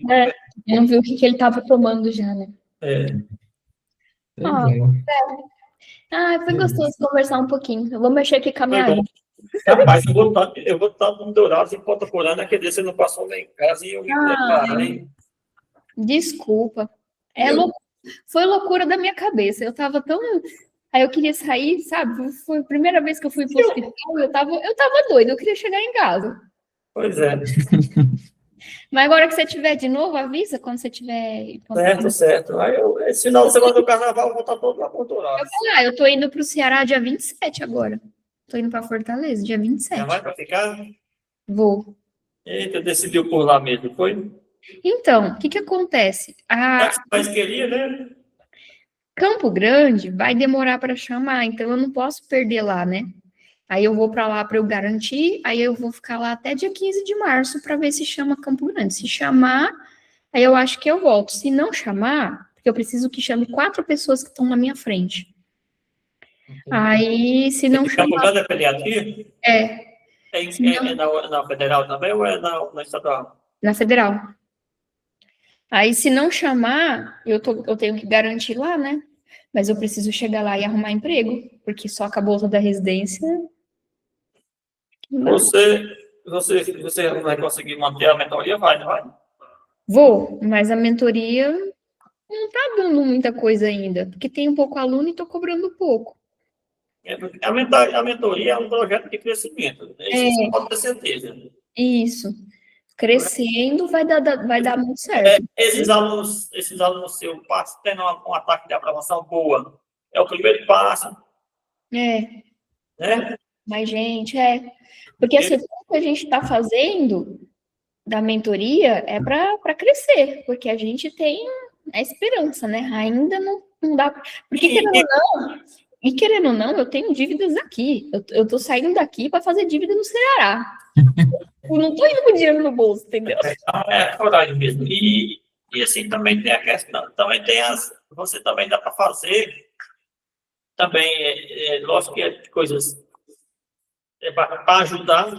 Não viu o que ele estava tomando já, né? Foi gostoso conversar um pouquinho. Eu vou mexer aqui com a minha agenda. Rapaz, eu vou estar no Dourados em Ponta Porã, aquele dia você não passou lá em casa e eu me preparei. Desculpa. Foi loucura da minha cabeça. Eu tava tão... Aí eu queria sair, sabe? Foi a primeira vez que eu fui pro hospital, eu tava doida, eu queria chegar em casa. Pois é. Mas agora que você tiver de novo, avisa quando você tiver... Certo. Aí esse final de semana do carnaval, eu vou estar todo lá por Dourados. Eu tô indo pro Ceará dia 27 agora. Tô indo pra Fortaleza, dia 27. Já vai para ficar? Vou. Eita, decidiu por lá mesmo, foi? Então, o que acontece? Mas queria, né? Campo Grande vai demorar para chamar, então eu não posso perder lá, né? Aí eu vou para lá para eu garantir, aí eu vou ficar lá até dia 15 de março para ver se chama Campo Grande. Se chamar, aí eu acho que eu volto. Se não chamar, porque eu preciso que chame 4 pessoas que estão na minha frente. Aí, se não chamar... Campo Grande é pediatria? É na federal também ou é na estadual? Na federal. Aí, se não chamar, eu tenho que garantir lá, né? Mas eu preciso chegar lá e arrumar emprego, porque só acabou a da residência. Você vai conseguir manter a mentoria? Vai, não vai? Vou, mas a mentoria não tá dando muita coisa ainda, porque tem um pouco aluno e tô cobrando pouco. A mentoria é um projeto de crescimento. Isso pode ter certeza. Isso. Crescendo vai dar muito certo. Esses alunos seus tendo um ataque de aprovação boa, é o primeiro passo. Né? Mas, gente, porque assim, o que a gente está fazendo da mentoria é para crescer, porque a gente tem a esperança, né? Ainda não dá. Porque, querendo ou não, eu tenho dívidas aqui. Eu tô saindo daqui para fazer dívida no Ceará. Eu não tô indo com dinheiro no bolso, entendeu? É coragem mesmo. E assim, também tem a questão, também tem você também dá para fazer, também, lógico que é coisas para ajudar,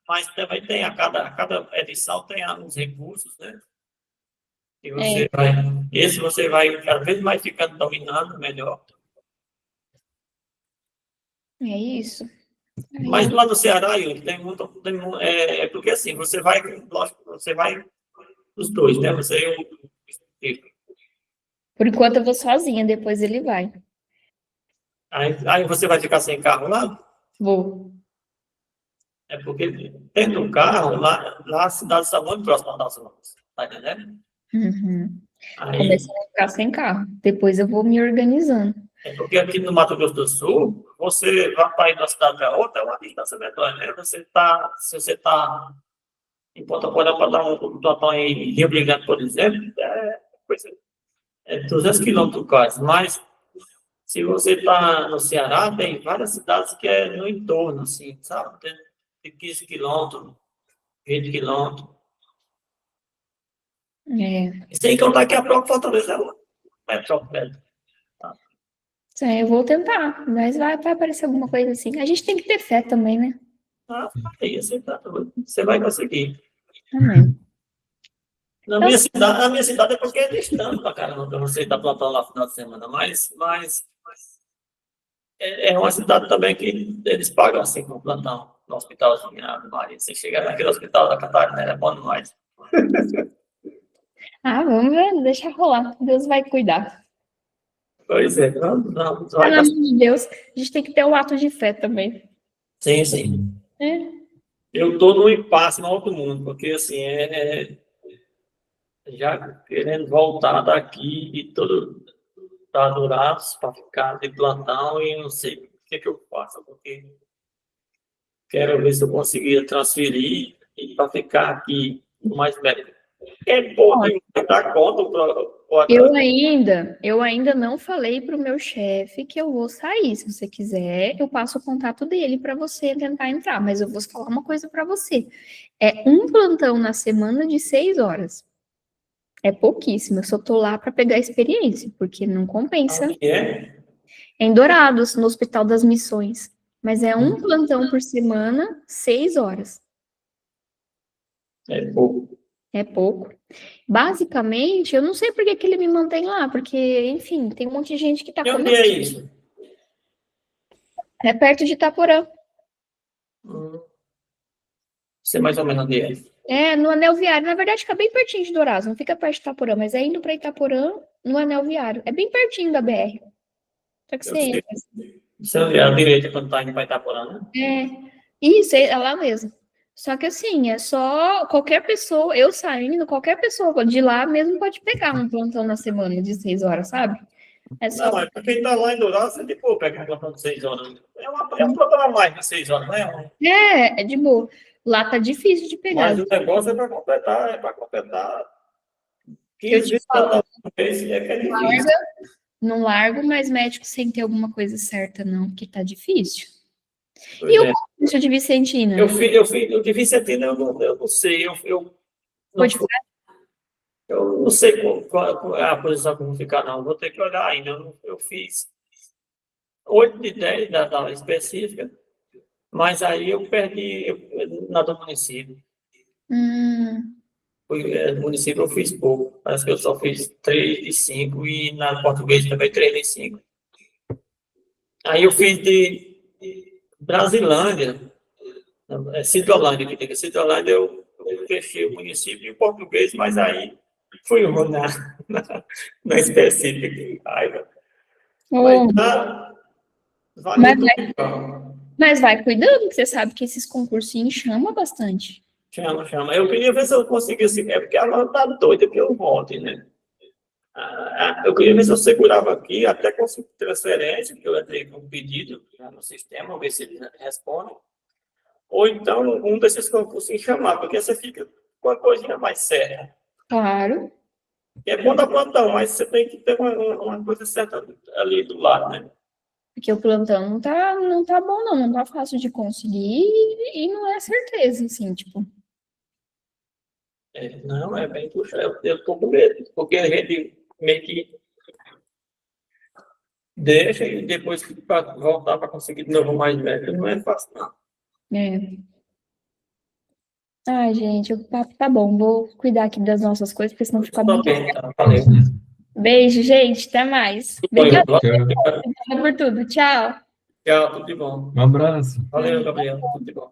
mas também tem, a cada edição tem uns recursos, né? E você vai cada vez mais ficando dominando melhor. É isso. Mas lá no Ceará, porque assim, você vai, lógico, você vai os dois, né? Você e o Por enquanto eu vou sozinha, depois ele vai. Aí você vai ficar sem carro lá? Vou. É porque tendo um carro, lá a cidade está muito próxima das outras. Tá entendendo? Uhum. Aí, Começando a ficar sem carro. Depois eu vou me organizando. é porque aqui no Mato Grosso do Sul, você vai para ir de uma cidade para outra, é uma distância menor, né? Se você está em Ponta Porã para dar um plantão em Rio Brilhante, por exemplo, é 200 quilômetros quase. Mas se você está no Ceará, tem várias cidades que é no entorno, assim, sabe? Tem 15 quilômetros, 20 quilômetros. É. E sem contar que a própria Fortaleza é uma metrópole. Eu vou tentar, mas vai aparecer alguma coisa assim. A gente tem que ter fé também, né? Aí você vai conseguir. Amém. Na minha cidade é porque é distante pra caramba pra você estar plantando lá no final de semana, mas é uma cidade também que eles pagam assim com plantão no hospitalzinho, Ave Maria. Você chega naquele hospital da Catarina, é bom demais. Vamos ver, deixa rolar. Deus vai cuidar. Pois é, não, vai Pelo dar. amor de Deus, a gente tem que ter um ato de fé também. Sim, sim. É. Eu estou num impasse no outro mundo, porque assim, já querendo voltar daqui e todo tá durados para ficar de plantão e não sei o que eu faço, porque quero ver se eu conseguir transferir e para ficar aqui o mais médico. É bom dar conta Eu ainda não falei para o meu chefe que eu vou sair. Se você quiser, eu passo o contato dele para você tentar entrar. Mas eu vou falar uma coisa para você. É um plantão na semana de 6 horas. É pouquíssimo. Eu só tô lá para pegar experiência, porque não compensa. É Em Dourados, no Hospital das Missões. Mas é um plantão por semana, 6 horas. pouco. É pouco. Basicamente, eu não sei por que ele me mantém lá, porque, enfim, tem um monte de gente que tá E onde é isso? É perto de Itaporã. Sei mais ou menos onde é. É, no anel viário. Na verdade, fica bem pertinho de Dourados, não fica perto de Itaporã, mas é indo para Itaporã no anel viário. É bem pertinho da BR. Só que você entra. Você é a direita quando tá indo para Itaporã, né? Isso, é lá mesmo. Só que assim, é só qualquer pessoa, eu saindo, qualquer pessoa de lá mesmo pode pegar um plantão na semana de 6 horas, sabe? É só. Não, mas para quem tá lá em Dourados, você tipo, pega um plantão de 6 horas. É um plantão a mais de 6 horas, não é? É de boa. Lá tá difícil de pegar. Mas o negócio é para completar 15 Eu te falo, vezes, é que é difícil. não largo mais médico sem ter alguma coisa certa, não, porque tá difícil. Pois E o é. concurso de Vicentina? Eu de Vicentina, eu não sei. Pode Eu não sei qual é a posição que eu vou ficar, não. Vou ter que olhar ainda. Eu fiz 8 de 10 da específica, mas aí eu perdi na do município. No município eu fiz pouco. Parece que eu só fiz 3 de 5 e na português também 3 de 5. Aí eu fiz de Brasilândia, Cidrolândia, que tem Cidrolândia, eu fechei o município em português, mas aí fui ruim na específica. Que raiva. Mas vai cuidando, que você sabe que esses concursinhos chamam bastante. Chama. Eu queria ver se eu conseguisse, porque ela tá doida que eu volte, né? Eu queria ver se eu segurava aqui, até conseguir transferência, que eu entrei com um pedido no sistema, ver se eles respondem. Ou então, um desses concursos chamar, porque você fica com a coisinha mais séria. Claro. É bom dar plantão, mas você tem que ter uma coisa certa ali do lado, né? Porque o plantão não tá bom, não tá fácil de conseguir e não é certeza, assim, tipo. Não, é bem puxado. Eu tô com medo, porque a gente meio que deixa e depois para voltar para conseguir de novo mais médico não é fácil, não. Ai, gente, o papo tá bom. Vou cuidar aqui das nossas coisas, porque senão fica muito. Valeu. Beijo, gente. Até mais. Obrigada por tudo. Tchau. Tchau, tudo de bom. Um abraço. Valeu, Gabriel. Tudo de bom.